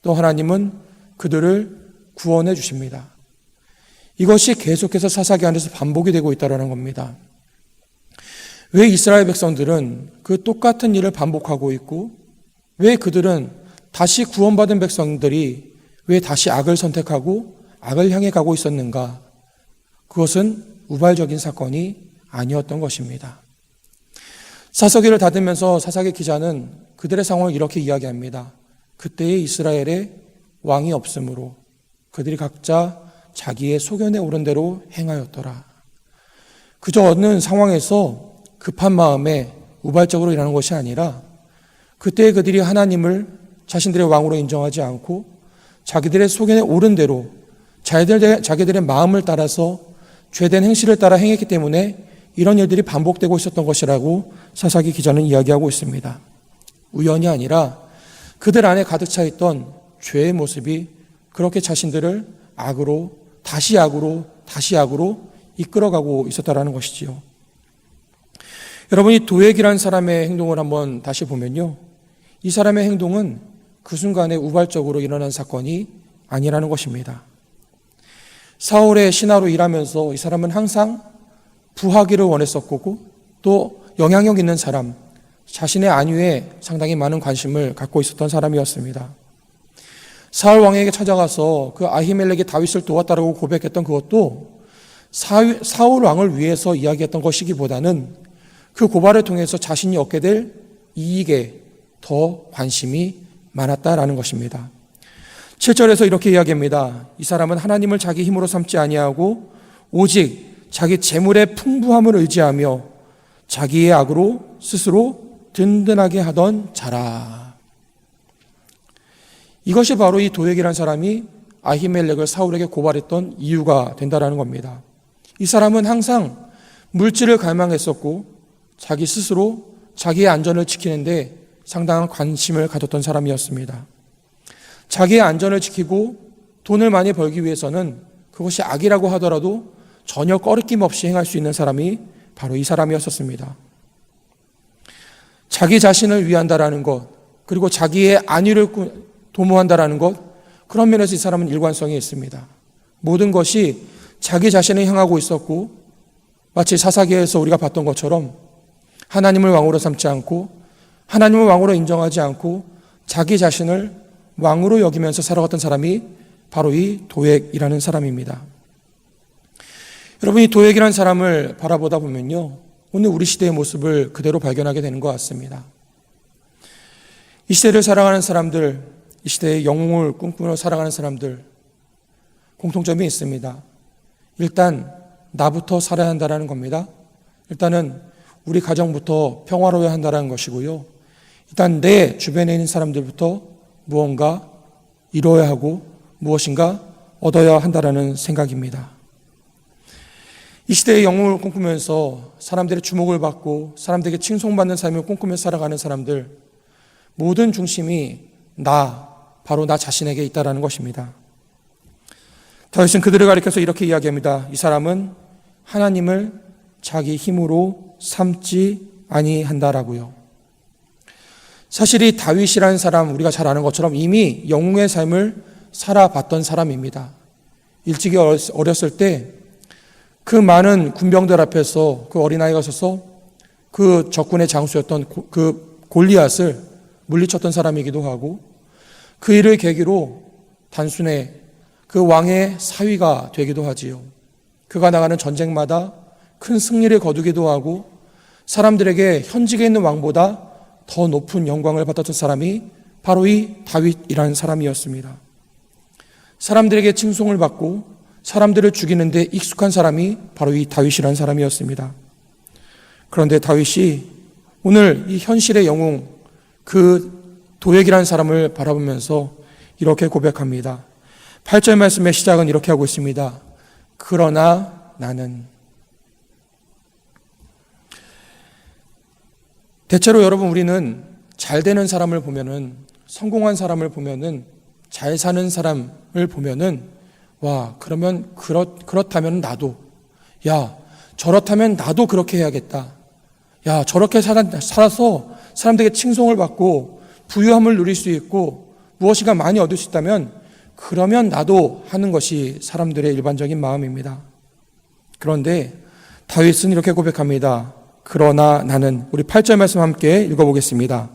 [SPEAKER 1] 또 하나님은 그들을 구원해 주십니다. 이것이 계속해서 사사기 안에서 반복이 되고 있다는 겁니다. 왜 이스라엘 백성들은 그 똑같은 일을 반복하고 있고 왜 그들은 다시 구원받은 백성들이 왜 다시 악을 선택하고 악을 향해 가고 있었는가? 그것은 우발적인 사건이 아니었던 것입니다. 사사기를 닫으면서 사사기 기자는 그들의 상황을 이렇게 이야기합니다. 그때의 이스라엘에 왕이 없으므로 그들이 각자 자기의 소견에 오른 대로 행하였더라. 그저 어느 상황에서 급한 마음에 우발적으로 일하는 것이 아니라 그때 그들이 하나님을 자신들의 왕으로 인정하지 않고 자기들의 소견에 오른 대로 자기들의 마음을 따라서 죄된 행실을 따라 행했기 때문에 이런 일들이 반복되고 있었던 것이라고 사사기 기자는 이야기하고 있습니다. 우연이 아니라 그들 안에 가득 차 있던 죄의 모습이 그렇게 자신들을 악으로 다시 악으로 이끌어가고 있었다라는 것이지요. 여러분이 도액이라는 사람의 행동을 한번 다시 보면요. 이 사람의 행동은 그 순간에 우발적으로 일어난 사건이 아니라는 것입니다. 사울의 신하로 일하면서 이 사람은 항상 부하기를 원했었고 또 영향력 있는 사람, 자신의 안위에 상당히 많은 관심을 갖고 있었던 사람이었습니다. 사울 왕에게 찾아가서 그 아히멜렉이 다윗을 도왔다라고 고백했던 그것도 사울 왕을 위해서 이야기했던 것이기보다는 그 고발을 통해서 자신이 얻게 될 이익에 더 관심이 많았다라는 것입니다. 7절에서 이렇게 이야기합니다. 이 사람은 하나님을 자기 힘으로 삼지 아니하고 오직 자기 재물의 풍부함을 의지하며 자기의 악으로 스스로 든든하게 하던 자라. 이것이 바로 이 도액이라는 사람이 아히멜렉을 사울에게 고발했던 이유가 된다라는 겁니다. 이 사람은 항상 물질을 갈망했었고 자기 스스로 자기의 안전을 지키는데 상당한 관심을 가졌던 사람이었습니다. 자기의 안전을 지키고 돈을 많이 벌기 위해서는 그것이 악이라고 하더라도 전혀 꺼리낌 없이 행할 수 있는 사람이 바로 이 사람이었었습니다. 자기 자신을 위한다라는 것, 그리고 자기의 안위를 도모한다라는 것, 그런 면에서 이 사람은 일관성이 있습니다. 모든 것이 자기 자신을 향하고 있었고 마치 사사기에서 우리가 봤던 것처럼 하나님을 왕으로 삼지 않고 하나님을 왕으로 인정하지 않고 자기 자신을 왕으로 여기면서 살아갔던 사람이 바로 이 도액이라는 사람입니다. 여러분, 이 도액이라는 사람을 바라보다 보면요, 오늘 우리 시대의 모습을 그대로 발견하게 되는 것 같습니다. 이 시대를 살아가는 사람들, 이 시대의 영웅을 꿈꾸며 살아가는 사람들, 공통점이 있습니다. 일단 나부터 살아야 한다는 겁니다. 일단은 우리 가정부터 평화로워야 한다는 것이고요. 일단 내 주변에 있는 사람들부터 무언가 이뤄야 하고 무엇인가 얻어야 한다는 생각입니다. 이 시대의 영웅을 꿈꾸면서 사람들의 주목을 받고 사람들에게 칭송받는 삶을 꿈꾸며 살아가는 사람들, 모든 중심이 바로 나 자신에게 있다는 것입니다. 다윗은 그들을 가리켜서 이렇게 이야기합니다. 이 사람은 하나님을 자기 힘으로 삼지 아니한다라고요. 사실 이 다윗이라는 사람, 우리가 잘 아는 것처럼 이미 영웅의 삶을 살아봤던 사람입니다. 일찍이 어렸을 때 그 많은 군병들 앞에서 그 어린아이가 서서 그 적군의 장수였던 그 골리앗을 물리쳤던 사람이기도 하고, 그 일을 계기로 단순히 그 왕의 사위가 되기도 하지요. 그가 나가는 전쟁마다 큰 승리를 거두기도 하고, 사람들에게 현직에 있는 왕보다 더 높은 영광을 받았던 사람이 바로 이 다윗이라는 사람이었습니다. 사람들에게 칭송을 받고 사람들을 죽이는데 익숙한 사람이 바로 이 다윗이라는 사람이었습니다. 그런데 다윗이 오늘 이 현실의 영웅, 그 도액이라는 사람을 바라보면서 이렇게 고백합니다. 8절 말씀의 시작은 이렇게 하고 있습니다. 그러나 나는. 대체로 여러분, 우리는 잘 되는 사람을 보면은, 성공한 사람을 보면은, 잘 사는 사람을 보면은, 와, 그러면 그렇다면 나도, 야, 저렇다면 나도 그렇게 해야겠다. 야, 저렇게 살아서 사람들에게 칭송을 받고 부유함을 누릴 수 있고 무엇인가 많이 얻을 수 있다면 그러면 나도 하는 것이 사람들의 일반적인 마음입니다. 그런데 다윗은 이렇게 고백합니다. 그러나 나는, 우리 8절 말씀 함께 읽어보겠습니다.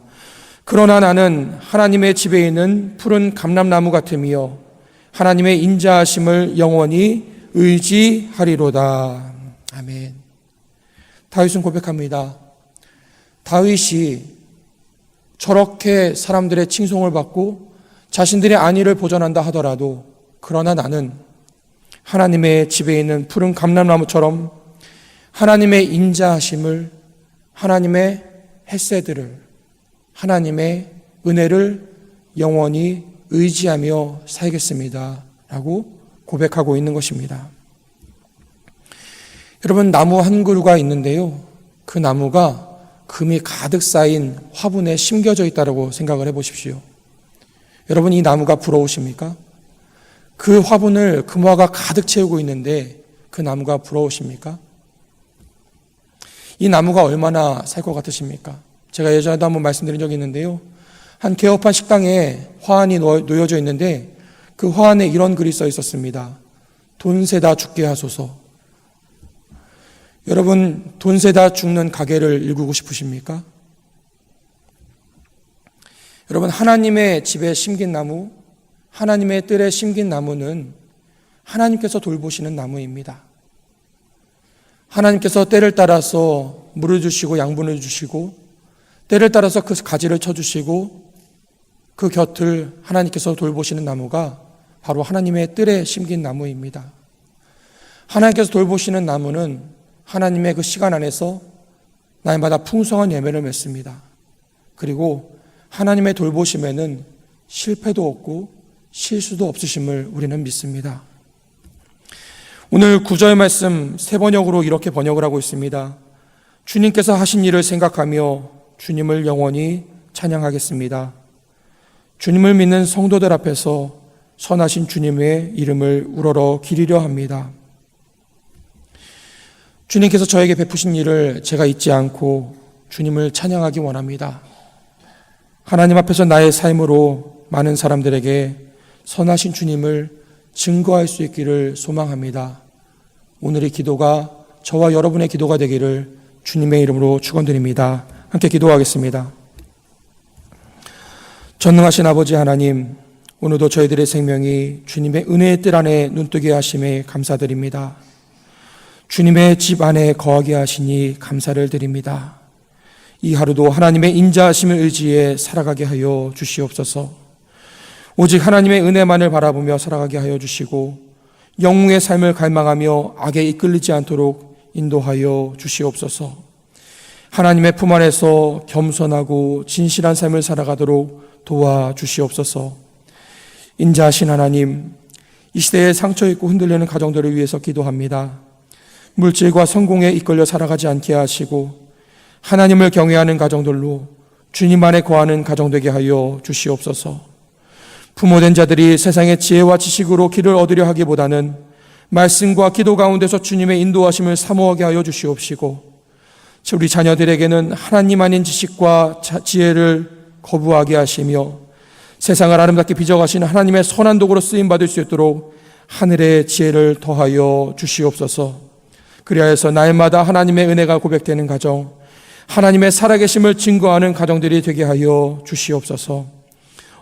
[SPEAKER 1] 그러나 나는 하나님의 집에 있는 푸른 감람나무 같으며 하나님의 인자하심을 영원히 의지하리로다. 아멘. 다윗은 고백합니다. 다윗이 저렇게 사람들의 칭송을 받고 자신들의 안위를 보전한다 하더라도, 그러나 나는 하나님의 집에 있는 푸른 감람나무처럼 하나님의 인자하심을, 하나님의 헤세드를, 하나님의 은혜를 영원히 의지하며 살겠습니다 라고 고백하고 있는 것입니다. 여러분, 나무 한 그루가 있는데요, 그 나무가 금이 가득 쌓인 화분에 심겨져 있다고 생각을 해보십시오. 여러분, 이 나무가 부러우십니까? 그 화분을 금화가 가득 채우고 있는데 그 나무가 부러우십니까? 이 나무가 얼마나 살 것 같으십니까? 제가 예전에도 한번 말씀드린 적이 있는데요, 한 개업한 식당에 화환이 놓여져 있는데 그 화환에 이런 글이 써 있었습니다. 돈 세다 죽게 하소서. 여러분, 돈 세다 죽는 가게를 일구고 싶으십니까? 여러분, 하나님의 집에 심긴 나무, 하나님의 뜰에 심긴 나무는 하나님께서 돌보시는 나무입니다. 하나님께서 때를 따라서 물을 주시고 양분을 주시고, 때를 따라서 그 가지를 쳐주시고, 그 곁을 하나님께서 돌보시는 나무가 바로 하나님의 뜰에 심긴 나무입니다. 하나님께서 돌보시는 나무는 하나님의 그 시간 안에서 날마다 풍성한 열매를 맺습니다. 그리고 하나님의 돌보심에는 실패도 없고 실수도 없으심을 우리는 믿습니다. 오늘 9절 말씀 세 번역으로 이렇게 번역을 하고 있습니다. 주님께서 하신 일을 생각하며 주님을 영원히 찬양하겠습니다. 주님을 믿는 성도들 앞에서 선하신 주님의 이름을 우러러 기리려 합니다. 주님께서 저에게 베푸신 일을 제가 잊지 않고 주님을 찬양하기 원합니다. 하나님 앞에서 나의 삶으로 많은 사람들에게 선하신 주님을 증거할 수 있기를 소망합니다. 오늘의 기도가 저와 여러분의 기도가 되기를 주님의 이름으로 축원드립니다. 함께 기도하겠습니다. 전능하신 아버지 하나님, 오늘도 저희들의 생명이 주님의 은혜의 뜰 안에 눈뜨게 하심에 감사드립니다. 주님의 집 안에 거하게 하시니 감사를 드립니다. 이 하루도 하나님의 인자하심을 의지해 살아가게 하여 주시옵소서. 오직 하나님의 은혜만을 바라보며 살아가게 하여 주시고 영웅의 삶을 갈망하며 악에 이끌리지 않도록 인도하여 주시옵소서. 하나님의 품 안에서 겸손하고 진실한 삶을 살아가도록 도와주시옵소서. 인자하신 하나님, 이 시대에 상처 입고 흔들리는 가정들을 위해서 기도합니다. 물질과 성공에 이끌려 살아가지 않게 하시고 하나님을 경외하는 가정들로 주님 안에 거하는 가정 되게 하여 주시옵소서. 부모된 자들이 세상의 지혜와 지식으로 길을 얻으려 하기보다는 말씀과 기도 가운데서 주님의 인도하심을 사모하게 하여 주시옵시고, 우리 자녀들에게는 하나님 아닌 지식과 지혜를 거부하게 하시며 세상을 아름답게 빚어가신 하나님의 선한 도구로 쓰임받을 수 있도록 하늘의 지혜를 더하여 주시옵소서. 그리하여서 날마다 하나님의 은혜가 고백되는 가정, 하나님의 살아계심을 증거하는 가정들이 되게 하여 주시옵소서.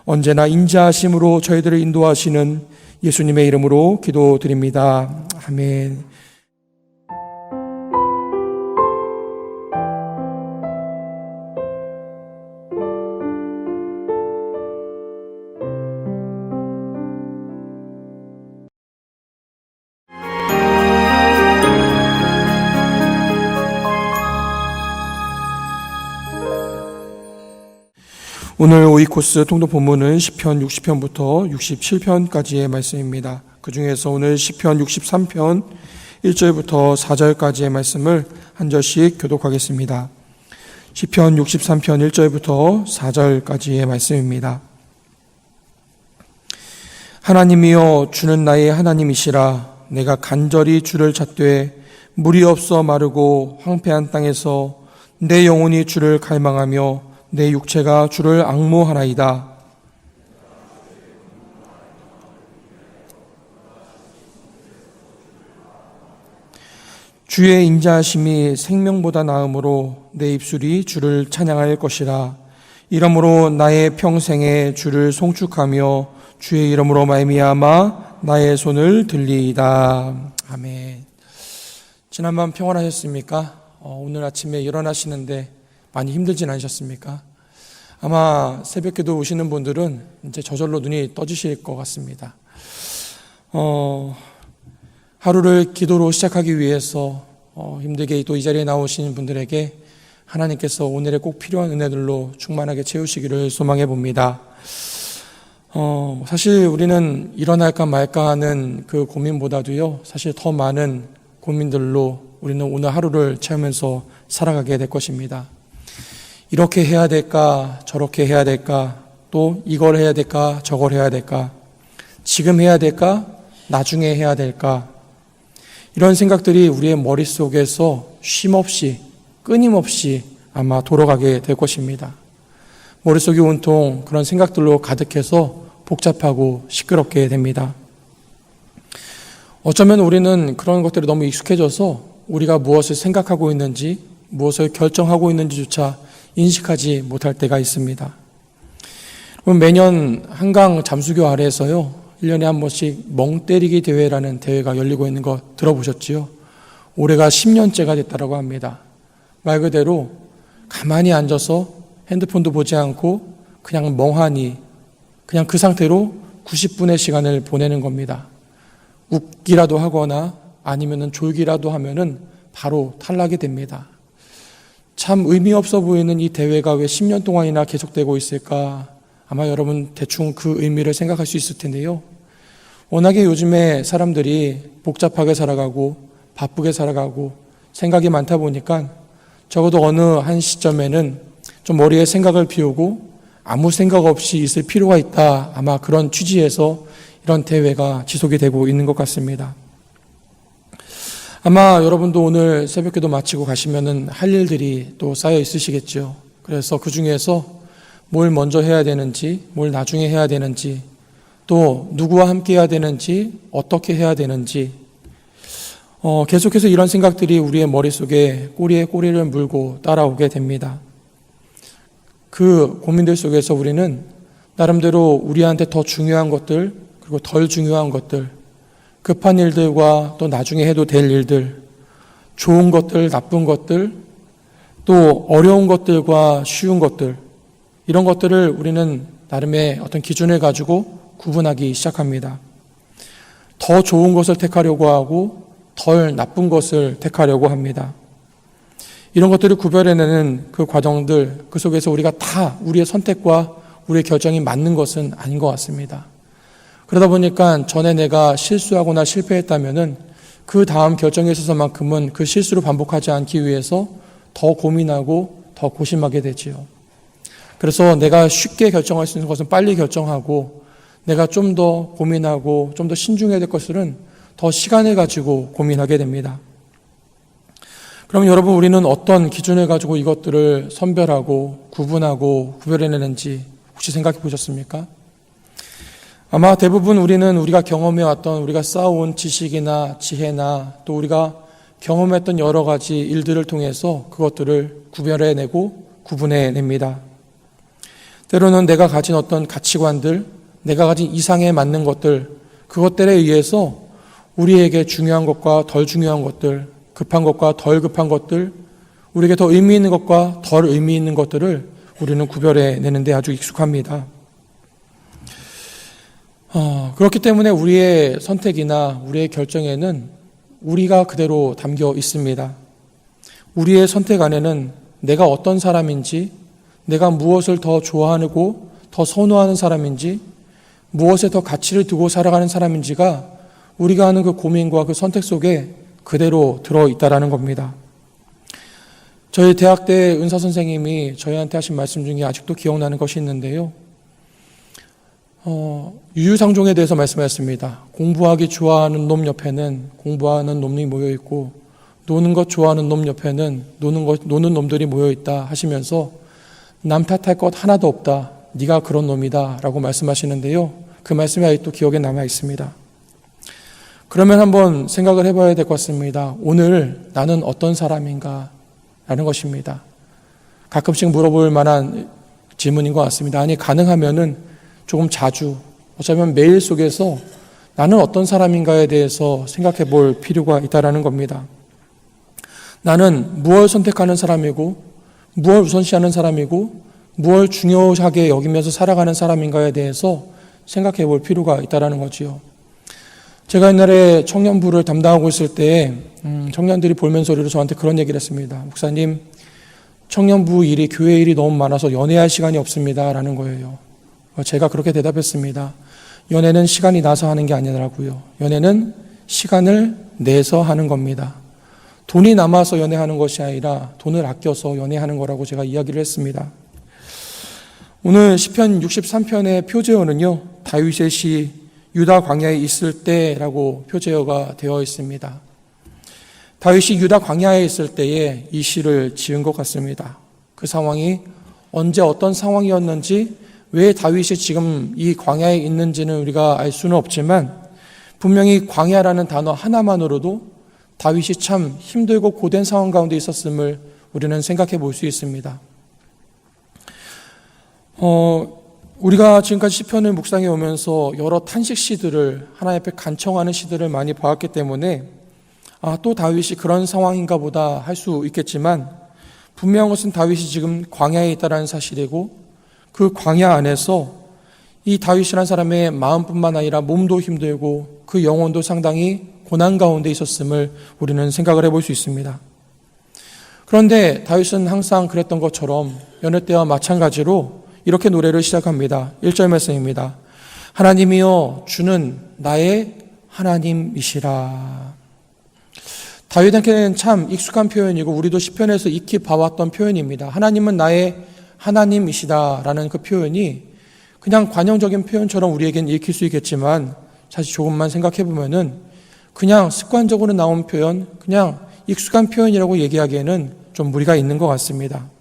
[SPEAKER 1] 언제나 인자하심으로 저희들을 인도하시는 예수님의 이름으로 기도드립니다. 아멘. 오늘 오이코스 통독 본문은 시편 60편부터 67편까지의 말씀입니다. 그 중에서 오늘 시편 63편 1절부터 4절까지의 말씀을 한 절씩 교독하겠습니다. 시편 63편 1절부터 4절까지의 말씀입니다. 하나님이여, 주는 나의 하나님이시라. 내가 간절히 주를 찾되 물이 없어 마르고 황폐한 땅에서 내 영혼이 주를 갈망하며 내 육체가 주를 앙모하나이다. 주의 인자하심이 생명보다 나음으로 내 입술이 주를 찬양할 것이라. 이러므로 나의 평생에 주를 송축하며 주의 이름으로 말미암아 나의 손을 들리이다. 아멘. 지난밤 평안하셨습니까? 오늘 아침에 일어나시는데 많이 힘들진 않으셨습니까? 아마 새벽기도 오시는 분들은 이제 저절로 눈이 떠지실 것 같습니다. 하루를 기도로 시작하기 위해서 힘들게 또 이 자리에 나오신 분들에게 하나님께서 오늘에 꼭 필요한 은혜들로 충만하게 채우시기를 소망해 봅니다. 사실 우리는 일어날까 말까 하는 그 고민보다도요, 사실 더 많은 고민들로 우리는 오늘 하루를 채우면서 살아가게 될 것입니다. 이렇게 해야 될까, 저렇게 해야 될까, 또 이걸 해야 될까, 저걸 해야 될까, 지금 해야 될까, 나중에 해야 될까, 이런 생각들이 우리의 머릿속에서 쉼없이, 끊임없이 아마 돌아가게 될 것입니다. 머릿속이 온통 그런 생각들로 가득해서 복잡하고 시끄럽게 됩니다. 어쩌면 우리는 그런 것들이 너무 익숙해져서 우리가 무엇을 생각하고 있는지, 무엇을 결정하고 있는지조차 인식하지 못할 때가 있습니다. 매년 한강 잠수교 아래에서요, 1년에 한 번씩 멍 때리기 대회라는 대회가 열리고 있는 거 들어보셨지요? 올해가 10년째가 됐다고 합니다. 말 그대로 가만히 앉아서 핸드폰도 보지 않고 그냥 멍하니, 그냥 그 상태로 90분의 시간을 보내는 겁니다. 웃기라도 하거나 아니면은 졸기라도 하면은 바로 탈락이 됩니다. 참 의미 없어 보이는 이 대회가 왜 10년 동안이나 계속되고 있을까? 아마 여러분 대충 그 의미를 생각할 수 있을 텐데요. 워낙에 요즘에 사람들이 복잡하게 살아가고 바쁘게 살아가고 생각이 많다 보니까 적어도 어느 한 시점에는 좀 머리에 생각을 비우고 아무 생각 없이 있을 필요가 있다. 아마 그런 취지에서 이런 대회가 지속이 되고 있는 것 같습니다. 아마 여러분도 오늘 새벽기도 마치고 가시면은 할 일들이 또 쌓여 있으시겠죠. 그래서 그 중에서 뭘 먼저 해야 되는지, 뭘 나중에 해야 되는지, 또 누구와 함께 해야 되는지, 어떻게 해야 되는지, 계속해서 이런 생각들이 우리의 머릿속에 꼬리에 꼬리를 물고 따라오게 됩니다. 그 고민들 속에서 우리는 나름대로 우리한테 더 중요한 것들, 그리고 덜 중요한 것들, 급한 일들과 또 나중에 해도 될 일들, 좋은 것들, 나쁜 것들, 또 어려운 것들과 쉬운 것들, 이런 것들을 우리는 나름의 어떤 기준을 가지고 구분하기 시작합니다. 더 좋은 것을 택하려고 하고 덜 나쁜 것을 택하려고 합니다. 이런 것들을 구별해내는 그 과정들, 그 속에서 우리가 다 우리의 선택과 우리의 결정이 맞는 것은 아닌 것 같습니다. 그러다 보니까 전에 내가 실수하거나 실패했다면은 그 다음 결정에 있어서만큼은 그 실수를 반복하지 않기 위해서 더 고민하고 더 고심하게 되지요. 그래서 내가 쉽게 결정할 수 있는 것은 빨리 결정하고 내가 좀 더 고민하고 좀 더 신중해야 될 것들은 더 시간을 가지고 고민하게 됩니다. 그럼 여러분, 우리는 어떤 기준을 가지고 이것들을 선별하고 구분하고 구별해내는지 혹시 생각해 보셨습니까? 아마 대부분 우리가 경험해왔던, 우리가 쌓아온 지식이나 지혜나 또 우리가 경험했던 여러 가지 일들을 통해서 그것들을 구별해내고 구분해냅니다. 때로는 내가 가진 어떤 가치관들, 내가 가진 이상에 맞는 것들, 그것들에 의해서 우리에게 중요한 것과 덜 중요한 것들, 급한 것과 덜 급한 것들, 우리에게 더 의미 있는 것과 덜 의미 있는 것들을 우리는 구별해내는데 아주 익숙합니다. 그렇기 때문에 우리의 선택이나 우리의 결정에는 우리가 그대로 담겨 있습니다. 우리의 선택 안에는 내가 어떤 사람인지, 내가 무엇을 더 좋아하고 더 선호하는 사람인지, 무엇에 더 가치를 두고 살아가는 사람인지가 우리가 하는 그 고민과 그 선택 속에 그대로 들어있다라는 겁니다. 저희 대학 때 은사 선생님이 저희한테 하신 말씀 중에 아직도 기억나는 것이 있는데요. 유유상종에 대해서 말씀하셨습니다. 공부하기 좋아하는 놈 옆에는 공부하는 놈이 모여있고, 노는 것 좋아하는 놈 옆에는 노는 놈들이 모여있다 하시면서 남 탓할 것 하나도 없다, 네가 그런 놈이다 라고 말씀하시는데요. 그 말씀이 아직도 기억에 남아 있습니다. 그러면 한번 생각을 해봐야 될 것 같습니다. 오늘 나는 어떤 사람인가 라는 것입니다. 가끔씩 물어볼 만한 질문인 것 같습니다. 아니, 가능하면은 조금 자주, 어쩌면 매일 속에서 나는 어떤 사람인가에 대해서 생각해 볼 필요가 있다라는 겁니다. 나는 무엇을 선택하는 사람이고, 무엇을 우선시하는 사람이고, 무엇을 중요하게 여기면서 살아가는 사람인가에 대해서 생각해 볼 필요가 있다라는 거지요. 제가 옛날에 청년부를 담당하고 있을 때 청년들이 볼멘 소리로 저한테 그런 얘기를 했습니다. 목사님, 청년부 일이, 교회 일이 너무 많아서 연애할 시간이 없습니다 라는 거예요. 제가 그렇게 대답했습니다. 연애는 시간이 나서 하는 게 아니라고요. 연애는 시간을 내서 하는 겁니다. 돈이 남아서 연애하는 것이 아니라 돈을 아껴서 연애하는 거라고 제가 이야기를 했습니다. 오늘 시편 63편의 표제어는요, 다윗의 시 유다 광야에 있을 때라고 표제어가 되어 있습니다. 다윗이 유다 광야에 있을 때에 이 시를 지은 것 같습니다. 그 상황이 언제 어떤 상황이었는지, 왜 다윗이 지금 이 광야에 있는지는 우리가 알 수는 없지만, 분명히 광야라는 단어 하나만으로도 다윗이 참 힘들고 고된 상황 가운데 있었음을 우리는 생각해 볼 수 있습니다. 우리가 지금까지 시편을 묵상해 오면서 여러 탄식 시들을, 하나님 앞에 간청하는 시들을 많이 보았기 때문에 또 다윗이 그런 상황인가 보다 할 수 있겠지만, 분명한 것은 다윗이 지금 광야에 있다는 사실이고, 그 광야 안에서 이 다윗이라는 사람의 마음뿐만 아니라 몸도 힘들고 그 영혼도 상당히 고난 가운데 있었음을 우리는 생각을 해볼 수 있습니다. 그런데 다윗은 항상 그랬던 것처럼 여느 때와 마찬가지로 이렇게 노래를 시작합니다. 1절 말씀입니다. 하나님이여, 주는 나의 하나님이시라. 다윗에게는 참 익숙한 표현이고 우리도 시편에서 익히 봐왔던 표현입니다. 하나님은 나의 하나님이시다라는 그 표현이 그냥 관용적인 표현처럼 우리에겐 읽힐 수 있겠지만, 사실 조금만 생각해 보면은 그냥 습관적으로 나온 표현, 그냥 익숙한 표현이라고 얘기하기에는 좀 무리가 있는 것 같습니다.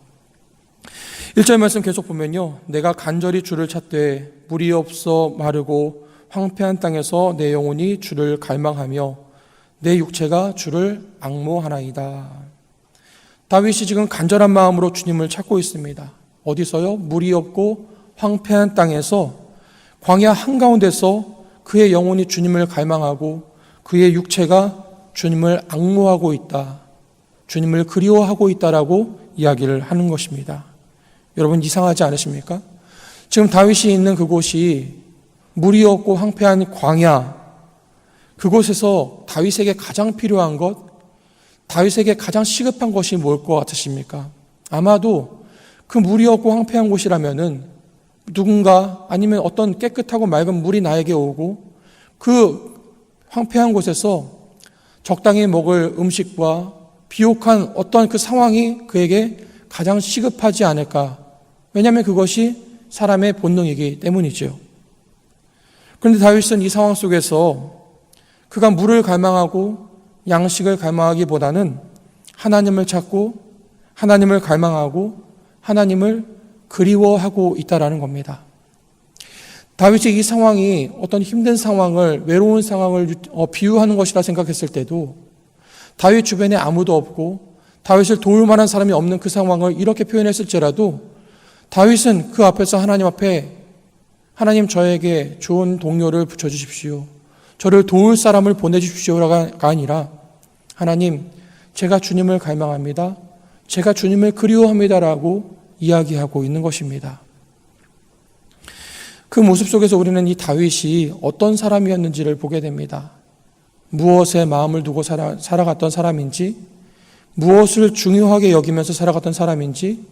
[SPEAKER 1] 1절 말씀 계속 보면요, 내가 간절히 주를 찾되 물이 없어 마르고 황폐한 땅에서 내 영혼이 주를 갈망하며 내 육체가 주를 앙모하나이다. 다윗이 지금 간절한 마음으로 주님을 찾고 있습니다. 어디서요? 물이 없고 황폐한 땅에서, 광야 한가운데서 그의 영혼이 주님을 갈망하고 그의 육체가 주님을 앙모하고 있다, 주님을 그리워하고 있다라고 이야기를 하는 것입니다. 여러분, 이상하지 않으십니까? 지금 다윗이 있는 그곳이 물이 없고 황폐한 광야, 그곳에서 다윗에게 가장 필요한 것, 다윗에게 가장 시급한 것이 뭘 것 같으십니까? 아마도 그 물이 없고 황폐한 곳이라면은 누군가, 아니면 어떤 깨끗하고 맑은 물이 나에게 오고 그 황폐한 곳에서 적당히 먹을 음식과 비옥한 어떤 그 상황이 그에게 가장 시급하지 않을까. 왜냐하면 그것이 사람의 본능이기 때문이죠. 그런데 다윗은 이 상황 속에서 그가 물을 갈망하고 양식을 갈망하기보다는 하나님을 찾고 하나님을 갈망하고 하나님을 그리워하고 있다라는 겁니다. 다윗이 이 상황이 어떤 힘든 상황을, 외로운 상황을 비유하는 것이라 생각했을 때도 다윗 주변에 아무도 없고 다윗을 도울 만한 사람이 없는 그 상황을 이렇게 표현했을지라도 다윗은 그 앞에서 하나님 앞에 하나님 저에게 좋은 동료를 붙여주십시오. 저를 도울 사람을 보내주십시오가 아니라 하나님 제가 주님을 갈망합니다. 제가 주님을 그리워합니다라고 이야기하고 있는 것입니다. 그 모습 속에서 우리는 이 다윗이 어떤 사람이었는지를 보게 됩니다. 무엇에 마음을 두고 살아갔던 사람인지, 무엇을 중요하게 여기면서 살아갔던 사람인지,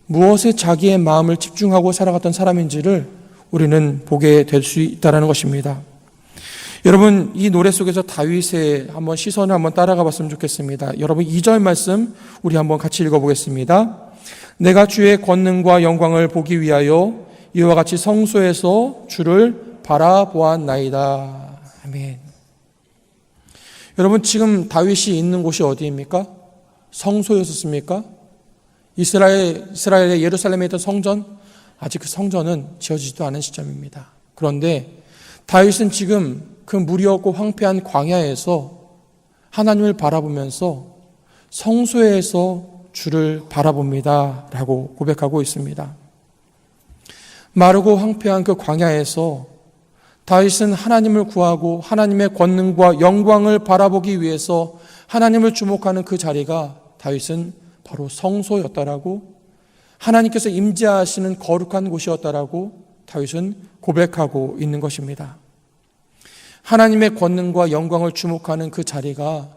[SPEAKER 1] 무엇에 자기의 마음을 집중하고 살아갔던 사람인지를 우리는 보게 될 수 있다는 것입니다. 여러분, 이 노래 속에서 다윗의 한번 시선을 한번 따라가 봤으면 좋겠습니다. 여러분 2절 말씀 우리 한번 같이 읽어보겠습니다. 내가 주의 권능과 영광을 보기 위하여 이와 같이 성소에서 주를 바라보았나이다. 아멘. 여러분, 지금 다윗이 있는 곳이 어디입니까? 성소였었습니까? 이스라엘의 예루살렘에 있던 성전, 아직 그 성전은 지어지지도 않은 시점입니다. 그런데 다윗은 지금 그 물이 없고 황폐한 광야에서 하나님을 바라보면서 성소에서 주를 바라봅니다 라고 고백하고 있습니다. 마르고 황폐한 그 광야에서 다윗은 하나님을 구하고 하나님의 권능과 영광을 바라보기 위해서 하나님을 주목하는 그 자리가 다윗은 바로 성소였다라고, 하나님께서 임재하시는 거룩한 곳이었다라고 다윗은 고백하고 있는 것입니다. 하나님의 권능과 영광을 주목하는 그 자리가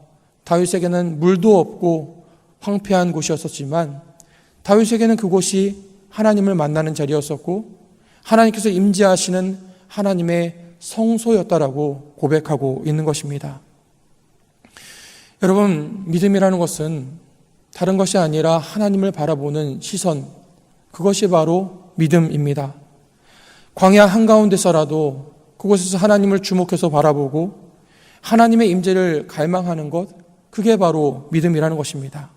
[SPEAKER 1] 다윗에게는 물도 없고 황폐한 곳이었었지만 다윗에게는 그곳이 하나님을 만나는 자리였었고 하나님께서 임재하시는 하나님의 성소였다라고 고백하고 있는 것입니다. 여러분, 믿음이라는 것은 다른 것이 아니라 하나님을 바라보는 시선, 그것이 바로 믿음입니다. 광야 한가운데서라도 그곳에서 하나님을 주목해서 바라보고 하나님의 임재를 갈망하는 것, 그게 바로 믿음이라는 것입니다.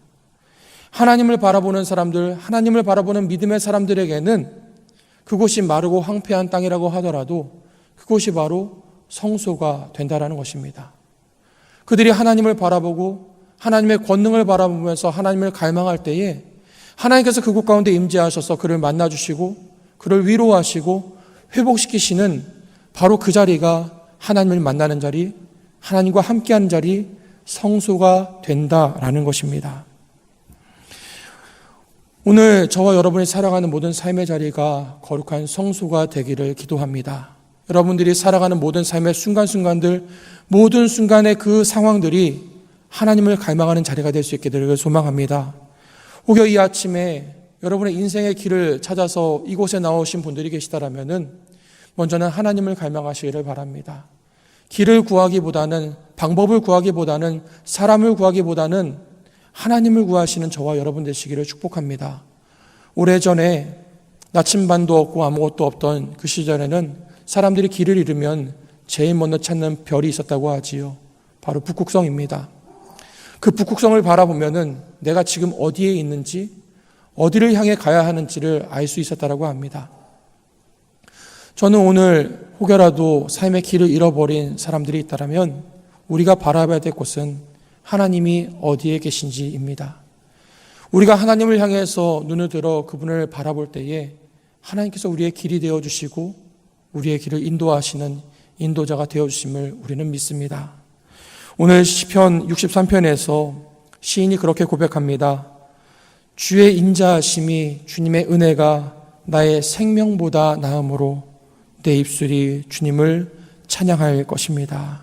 [SPEAKER 1] 하나님을 바라보는 사람들, 하나님을 바라보는 믿음의 사람들에게는 그곳이 마르고 황폐한 땅이라고 하더라도 그곳이 바로 성소가 된다라는 것입니다. 그들이 하나님을 바라보고 하나님의 권능을 바라보면서 하나님을 갈망할 때에 하나님께서 그곳 가운데 임재하셔서 그를 만나주시고 그를 위로하시고 회복시키시는 바로 그 자리가 하나님을 만나는 자리, 하나님과 함께하는 자리, 성소가 된다라는 것입니다. 오늘 저와 여러분이 살아가는 모든 삶의 자리가 거룩한 성소가 되기를 기도합니다. 여러분들이 살아가는 모든 삶의 순간순간들, 모든 순간의 그 상황들이 하나님을 갈망하는 자리가 될 수 있게 되기를 소망합니다. 혹여 이 아침에 여러분의 인생의 길을 찾아서 이곳에 나오신 분들이 계시다라면은 먼저는 하나님을 갈망하시기를 바랍니다. 길을 구하기보다는, 방법을 구하기보다는, 사람을 구하기보다는 하나님을 구하시는 저와 여러분 되시기를 축복합니다. 오래전에 나침반도 없고 아무것도 없던 그 시절에는 사람들이 길을 잃으면 제일 먼저 찾는 별이 있었다고 하지요. 바로 북극성입니다. 그 북극성을 바라보면은 내가 지금 어디에 있는지, 어디를 향해 가야 하는지를 알 수 있었다고 합니다. 저는 오늘 혹여라도 삶의 길을 잃어버린 사람들이 있다면 우리가 바라봐야 될 곳은 하나님이 어디에 계신지입니다. 우리가 하나님을 향해서 눈을 들어 그분을 바라볼 때에 하나님께서 우리의 길이 되어주시고 우리의 길을 인도하시는 인도자가 되어주심을 우리는 믿습니다. 오늘 시편 63편에서 시인이 그렇게 고백합니다. 주의 인자하심이, 주님의 은혜가 나의 생명보다 나음으로 내 입술이 주님을 찬양할 것입니다.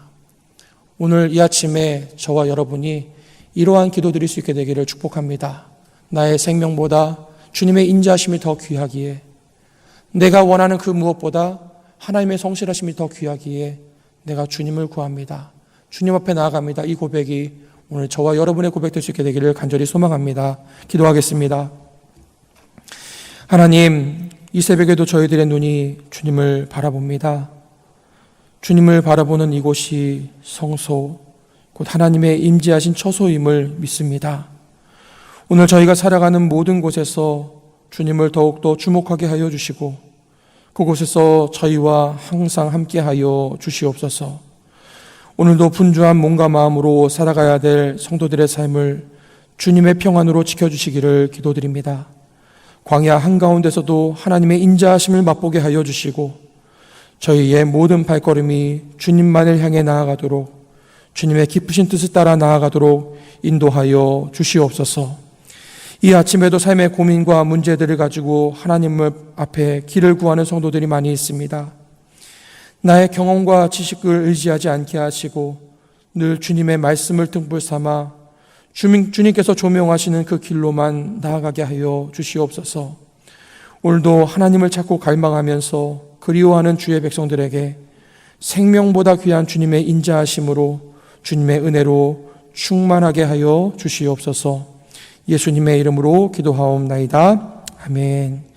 [SPEAKER 1] 오늘 이 아침에 저와 여러분이 이러한 기도 드릴 수 있게 되기를 축복합니다. 나의 생명보다 주님의 인자하심이 더 귀하기에, 내가 원하는 그 무엇보다 하나님의 성실하심이 더 귀하기에 내가 주님을 구합니다. 주님 앞에 나아갑니다. 이 고백이 오늘 저와 여러분의 고백될 수 있게 되기를 간절히 소망합니다. 기도하겠습니다. 하나님, 이 새벽에도 저희들의 눈이 주님을 바라봅니다. 주님을 바라보는 이곳이 성소, 곧 하나님의 임재하신 처소임을 믿습니다. 오늘 저희가 살아가는 모든 곳에서 주님을 더욱더 주목하게 하여 주시고 그곳에서 저희와 항상 함께하여 주시옵소서. 오늘도 분주한 몸과 마음으로 살아가야 될 성도들의 삶을 주님의 평안으로 지켜주시기를 기도드립니다. 광야 한가운데서도 하나님의 인자하심을 맛보게 하여 주시고 저희의 모든 발걸음이 주님만을 향해 나아가도록 주님의 기쁘신 뜻을 따라 나아가도록 인도하여 주시옵소서. 이 아침에도 삶의 고민과 문제들을 가지고 하나님 앞에 길을 구하는 성도들이 많이 있습니다. 나의 경험과 지식을 의지하지 않게 하시고 늘 주님의 말씀을 등불 삼아 주님께서 조명하시는 그 길로만 나아가게 하여 주시옵소서. 오늘도 하나님을 찾고 갈망하면서 그리워하는 주의 백성들에게 생명보다 귀한 주님의 인자하심으로 주님의 은혜로 충만하게 하여 주시옵소서. 예수님의 이름으로 기도하옵나이다. 아멘.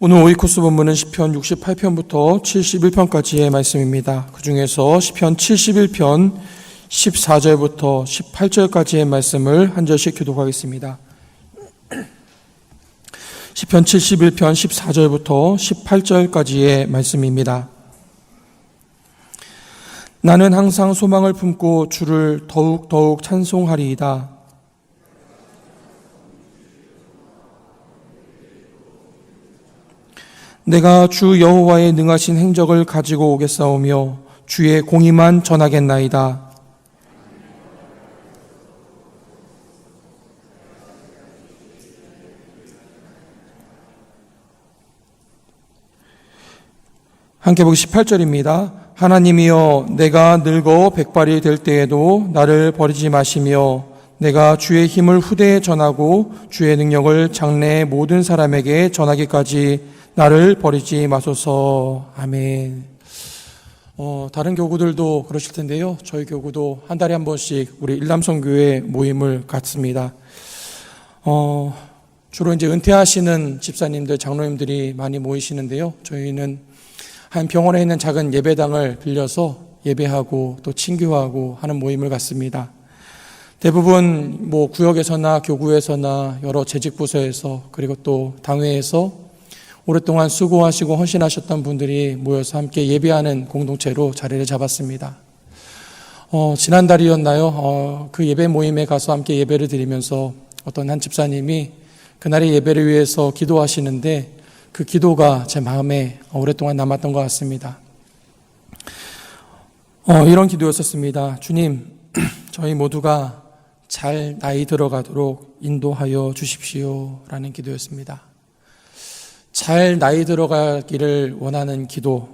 [SPEAKER 1] 오늘 오이코스 본문은 시편 68편부터 71편까지의 말씀입니다. 그 중에서 시편 71편 14절부터 18절까지의 말씀을 한 절씩 교독하겠습니다. 시편 71편 14절부터 18절까지의 말씀입니다. 나는 항상 소망을 품고 주를 더욱 찬송하리이다. 내가 주 여호와의 능하신 행적을 가지고 오겠사오며 주의 공의만 전하겠나이다. 함께 보기 18절입니다. 하나님이여 내가 늙어 백발이 될 때에도 나를 버리지 마시며 내가 주의 힘을 후대에 전하고 주의 능력을 장래의 모든 사람에게 전하기까지 나를 버리지 마소서. 아멘. 다른 교구들도 그러실 텐데요. 저희 교구도 한 달에 한 번씩 우리 일남성교회 모임을 갖습니다. 주로 이제 은퇴하시는 집사님들, 장로님들이 많이 모이시는데요. 저희는 한 병원에 있는 작은 예배당을 빌려서 예배하고 또 친교하고 하는 모임을 갖습니다. 대부분 구역에서나 교구에서나 여러 재직부서에서 그리고 또 당회에서 오랫동안 수고하시고 헌신하셨던 분들이 모여서 함께 예배하는 공동체로 자리를 잡았습니다. 지난달이었나요? 그 예배 모임에 가서 함께 예배를 드리면서 어떤 한 집사님이 그날의 예배를 위해서 기도하시는데 그 기도가 제 마음에 오랫동안 남았던 것 같습니다. 이런 기도였었습니다. 주님, 저희 모두가 잘 나이 들어가도록 인도하여 주십시오. 라는 기도였습니다. 잘 나이 들어가기를 원하는 기도.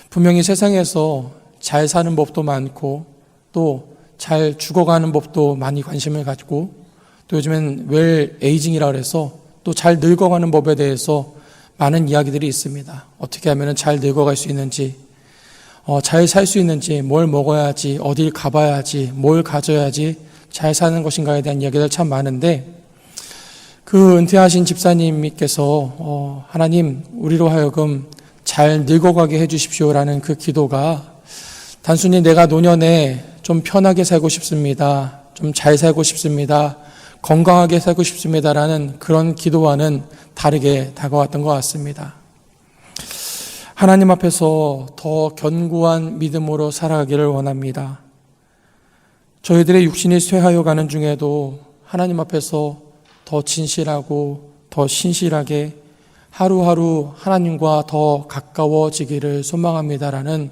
[SPEAKER 1] 분명히 세상에서 잘 사는 법도 많고 또 잘 죽어가는 법도 많이 관심을 갖고 또 요즘엔 웰 에이징이라 그래서 또 잘 늙어가는 법에 대해서 많은 이야기들이 있습니다. 어떻게 하면 잘 늙어갈 수 있는지, 잘 살 수 있는지, 뭘 먹어야지, 어딜 가봐야지, 뭘 가져야지 잘 사는 것인가에 대한 이야기들 참 많은데 그 은퇴하신 집사님께서 하나님 우리로 하여금 잘 늙어가게 해주십시오라는 그 기도가 단순히 내가 노년에 좀 편하게 살고 싶습니다, 좀 잘 살고 싶습니다, 건강하게 살고 싶습니다라는 그런 기도와는 다르게 다가왔던 것 같습니다. 하나님 앞에서 더 견고한 믿음으로 살아가기를 원합니다. 저희들의 육신이 쇠하여 가는 중에도 하나님 앞에서 더 진실하고 더 신실하게 하루하루 하나님과 더 가까워지기를 소망합니다라는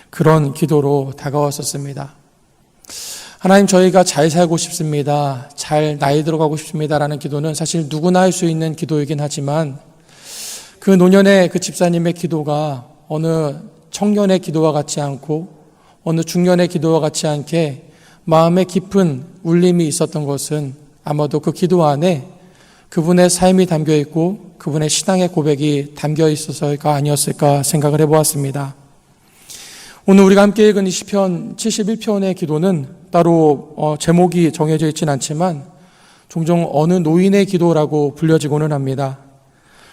[SPEAKER 1] 그런 기도로 다가왔었습니다. 하나님, 저희가 잘 살고 싶습니다, 잘 나이 들어가고 싶습니다라는 기도는 사실 누구나 할 수 있는 기도이긴 하지만 그 노년의 그 집사님의 기도가 어느 청년의 기도와 같지 않고 어느 중년의 기도와 같지 않게 마음에 깊은 울림이 있었던 것은 아마도 그 기도 안에 그분의 삶이 담겨 있고 그분의 신앙의 고백이 담겨 있어서가 아니었을까 생각을 해보았습니다. 오늘 우리가 함께 읽은 이 시편 71편의 기도는 따로 제목이 정해져 있진 않지만 종종 어느 노인의 기도라고 불려지고는 합니다.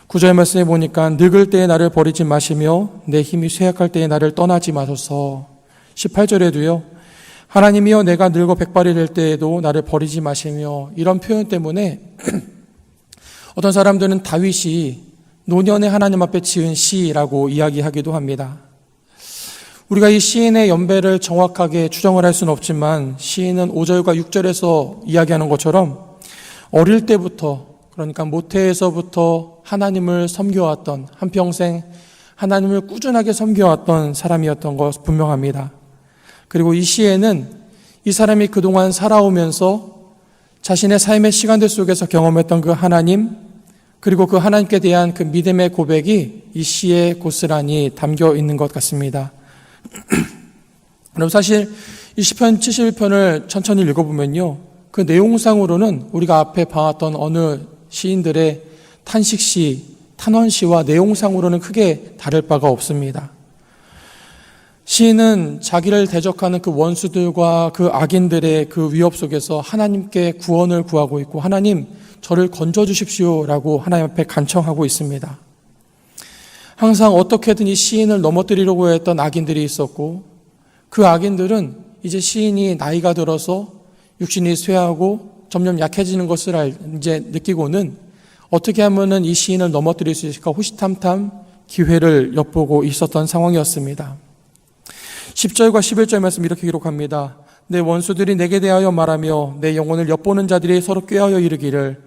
[SPEAKER 1] 9절 말씀에 보니까 늙을 때에 나를 버리지 마시며 내 힘이 쇠약할 때에 나를 떠나지 마소서. 18절에도요. 하나님이여 내가 늙어 백발이 될 때에도 나를 버리지 마시며, 이런 표현 때문에 어떤 사람들은 다윗이 노년에 하나님 앞에 지은 시라고 이야기하기도 합니다. 우리가 이 시인의 연배를 정확하게 추정을 할 수는 없지만 시인은 5절과 6절에서 이야기하는 것처럼 어릴 때부터, 그러니까 모태에서부터 하나님을 섬겨왔던, 한평생 하나님을 꾸준하게 섬겨왔던 사람이었던 것 분명합니다. 그리고 이 시에는 이 사람이 그동안 살아오면서 자신의 삶의 시간들 속에서 경험했던 그 하나님, 그리고 그 하나님께 대한 그 믿음의 고백이 이 시에 고스란히 담겨 있는 것 같습니다. 그럼 사실 이 시편 71편을 천천히 읽어보면요, 그 내용상으로는 우리가 앞에 봐왔던 어느 시인들의 탄식시, 탄원시와 내용상으로는 크게 다를 바가 없습니다. 시인은 자기를 대적하는 그 원수들과 그 악인들의 그 위협 속에서 하나님께 구원을 구하고 있고, 하나님 저를 건져주십시오라고 하나님 앞에 간청하고 있습니다. 항상 어떻게든 이 시인을 넘어뜨리려고 했던 악인들이 있었고, 그 악인들은 이제 시인이 나이가 들어서 육신이 쇠하고 점점 약해지는 것을 이제 느끼고는 어떻게 하면은 이 시인을 넘어뜨릴 수 있을까 호시탐탐 기회를 엿보고 있었던 상황이었습니다. 10절과 11절 말씀 이렇게 기록합니다. 내 원수들이 내게 대하여 말하며 내 영혼을 엿보는 자들이 서로 꾀하여 이르기를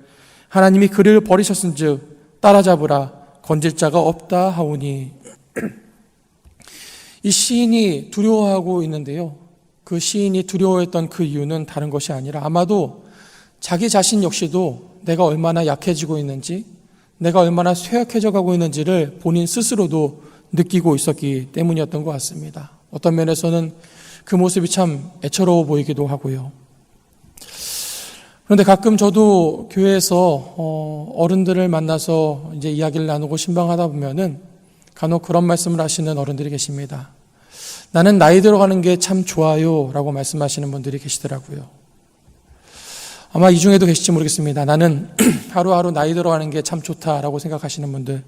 [SPEAKER 1] 하나님이 그를 버리셨은즉 따라잡으라 건질 자가 없다 하오니. 이 시인이 두려워하고 있는데요, 그 시인이 두려워했던 그 이유는 다른 것이 아니라 아마도 자기 자신 역시도 내가 얼마나 약해지고 있는지, 내가 얼마나 쇠약해져 가고 있는지를 본인 스스로도 느끼고 있었기 때문이었던 것 같습니다. 어떤 면에서는 그 모습이 참 애처로워 보이기도 하고요. 그런데 가끔 저도 교회에서 어른들을 만나서 이제 이야기를 나누고 신방하다 보면은 간혹 그런 말씀을 하시는 어른들이 계십니다. 나는 나이 들어가는 게 참 좋아요 라고 말씀하시는 분들이 계시더라고요. 아마 이 중에도 계실지 모르겠습니다. 나는 하루하루 나이 들어가는 게 참 좋다라고 생각하시는 분들,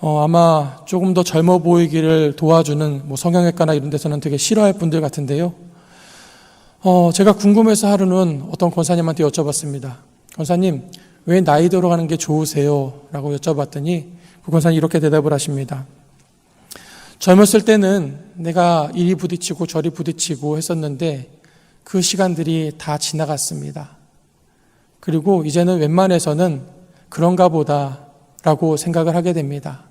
[SPEAKER 1] 아마 조금 더 젊어 보이기를 도와주는 성형외과나 이런 데서는 되게 싫어할 분들 같은데요. 제가 궁금해서 하루는 어떤 권사님한테 여쭤봤습니다. 권사님, 왜 나이 들어가는 게 좋으세요? 라고 여쭤봤더니 그 권사님이 이렇게 대답을 하십니다. 젊었을 때는 내가 이리 부딪히고 저리 부딪히고 했었는데 그 시간들이 다 지나갔습니다. 그리고 이제는 웬만해서는 그런가 보다라고 생각을 하게 됩니다.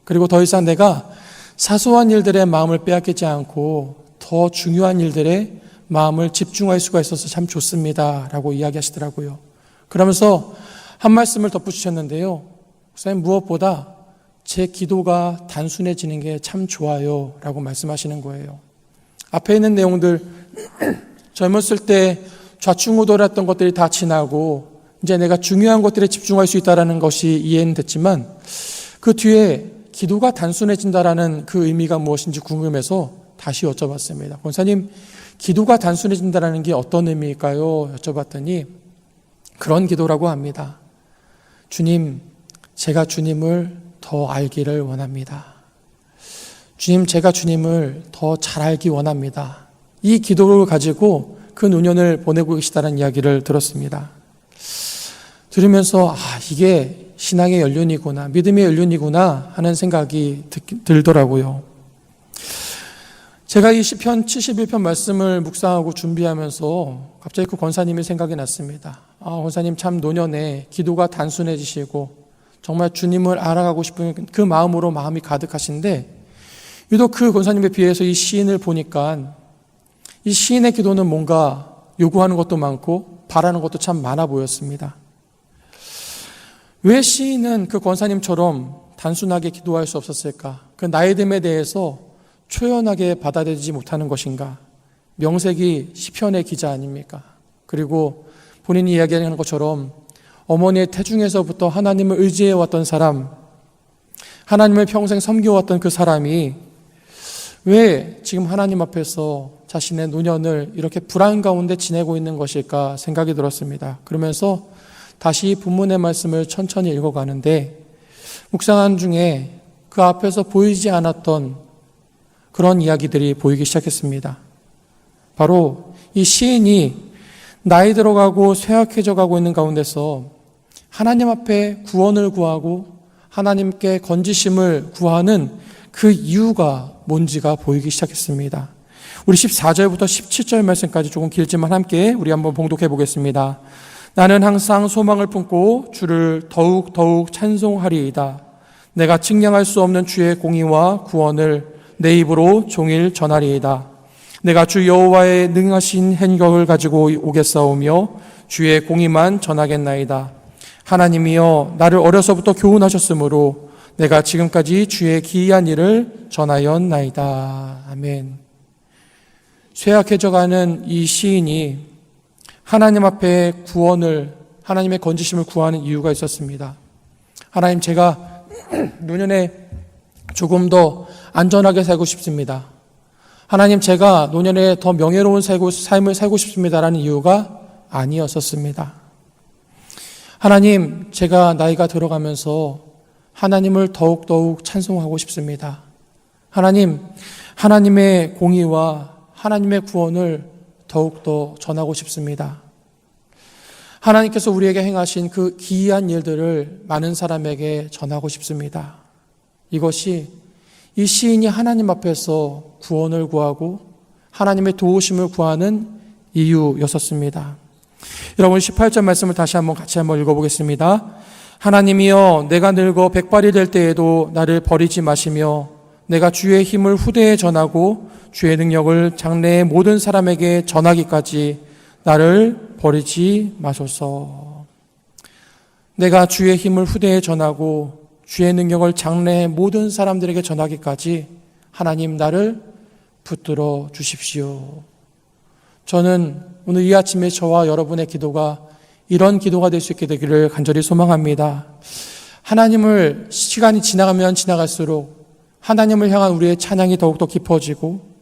[SPEAKER 1] 그리고 더 이상 내가 사소한 일들의 마음을 빼앗기지 않고 더 중요한 일들에 마음을 집중할 수가 있어서 참 좋습니다 라고 이야기하시더라고요. 그러면서 한 말씀을 덧붙이셨는데요, 목사님, 무엇보다 제 기도가 단순해지는 게 참 좋아요 라고 말씀하시는 거예요. 앞에 있는 내용들, 젊었을 때 좌충우돌했던 것들이 다 지나고 이제 내가 중요한 것들에 집중할 수 있다는 것이 이해는 됐지만 그 뒤에 기도가 단순해진다라는 그 의미가 무엇인지 궁금해서 다시 여쭤봤습니다. 권사님, 기도가 단순해진다는 게 어떤 의미일까요? 여쭤봤더니 그런 기도라고 합니다. 주님, 제가 주님을 더 알기를 원합니다. 주님, 제가 주님을 더 잘 알기 원합니다. 이 기도를 가지고 그 노년을 보내고 계시다는 이야기를 들었습니다. 들으면서 이게 신앙의 연륜이구나, 믿음의 연륜이구나 하는 생각이 들더라고요. 제가 이 시편 71편 말씀을 묵상하고 준비하면서 갑자기 그 권사님이 생각이 났습니다. 권사님 참 노년에 기도가 단순해지시고 정말 주님을 알아가고 싶은 그 마음으로 마음이 가득하신데, 유독 그 권사님에 비해서 이 시인을 보니까 이 시인의 기도는 뭔가 요구하는 것도 많고 바라는 것도 참 많아 보였습니다. 왜 시인은 그 권사님처럼 단순하게 기도할 수 없었을까? 그 나이듦에 대해서 초연하게 받아들이지 못하는 것인가? 명색이 시편의 기자 아닙니까? 그리고 본인이 이야기하는 것처럼 어머니의 태중에서부터 하나님을 의지해왔던 사람, 하나님을 평생 섬겨왔던 그 사람이 왜 지금 하나님 앞에서 자신의 노년을 이렇게 불안 가운데 지내고 있는 것일까 생각이 들었습니다. 그러면서 다시 본문의 말씀을 천천히 읽어가는데 묵상한 중에 그 앞에서 보이지 않았던 그런 이야기들이 보이기 시작했습니다. 바로 이 시인이 나이 들어가고 쇠약해져 가고 있는 가운데서 하나님 앞에 구원을 구하고 하나님께 건지심을 구하는 그 이유가 뭔지가 보이기 시작했습니다. 우리 14절부터 17절 말씀까지 조금 길지만 함께 우리 한번 봉독해 보겠습니다. 나는 항상 소망을 품고 주를 더욱 찬송하리이다. 내가 측량할 수 없는 주의 공의와 구원을 내 입으로 종일 전하리이다. 내가 주 여호와의 능하신 행적을 가지고 오겠사오며 주의 공의만 전하겠나이다. 하나님이여 나를 어려서부터 교훈하셨으므로 내가 지금까지 주의 기이한 일을 전하였나이다. 아멘. 쇠약해져가는 이 시인이 하나님 앞에 구원을, 하나님의 건지심을 구하는 이유가 있었습니다. 하나님, 제가 노년에 조금 더 안전하게 살고 싶습니다. 하나님, 제가 노년에 더 명예로운 삶을 살고 싶습니다라는 이유가 아니었었습니다. 하나님, 제가 나이가 들어가면서 하나님을 더욱 찬송하고 싶습니다. 하나님, 하나님의 공의와 하나님의 구원을 더욱더 전하고 싶습니다. 하나님께서 우리에게 행하신 그 기이한 일들을 많은 사람에게 전하고 싶습니다. 이것이 이 시인이 하나님 앞에서 구원을 구하고 하나님의 도우심을 구하는 이유였었습니다. 여러분 18절 말씀을 다시 한번 같이 한번 읽어보겠습니다. 하나님이여 내가 늙어 백발이 될 때에도 나를 버리지 마시며 내가 주의 힘을 후대에 전하고 주의 능력을 장래의 모든 사람에게 전하기까지 나를 버리지 마소서. 내가 주의 힘을 후대에 전하고 주의 능력을 장래의 모든 사람들에게 전하기까지 하나님 나를 붙들어 주십시오. 저는 오늘 이 아침에 저와 여러분의 기도가 이런 기도가 될 수 있게 되기를 간절히 소망합니다. 하나님을 시간이 지나가면 지나갈수록 하나님을 향한 우리의 찬양이 더욱더 깊어지고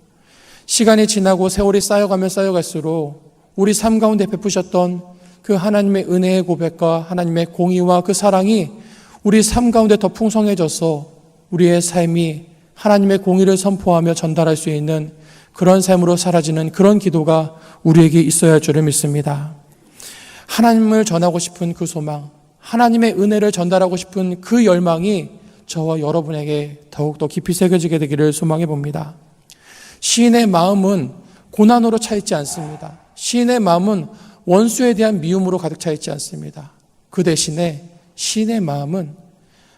[SPEAKER 1] 시간이 지나고 세월이 쌓여가면 쌓여갈수록 우리 삶 가운데 베푸셨던 그 하나님의 은혜의 고백과 하나님의 공의와 그 사랑이 우리 삶 가운데 더 풍성해져서 우리의 삶이 하나님의 공의를 선포하며 전달할 수 있는 그런 삶으로 사라지는 그런 기도가 우리에게 있어야 할 줄을 믿습니다. 하나님을 전하고 싶은 그 소망, 하나님의 은혜를 전달하고 싶은 그 열망이 저와 여러분에게 더욱더 깊이 새겨지게 되기를 소망해 봅니다. 시인의 마음은 고난으로 차 있지 않습니다. 시인의 마음은 원수에 대한 미움으로 가득 차 있지 않습니다. 그 대신에 시인의 마음은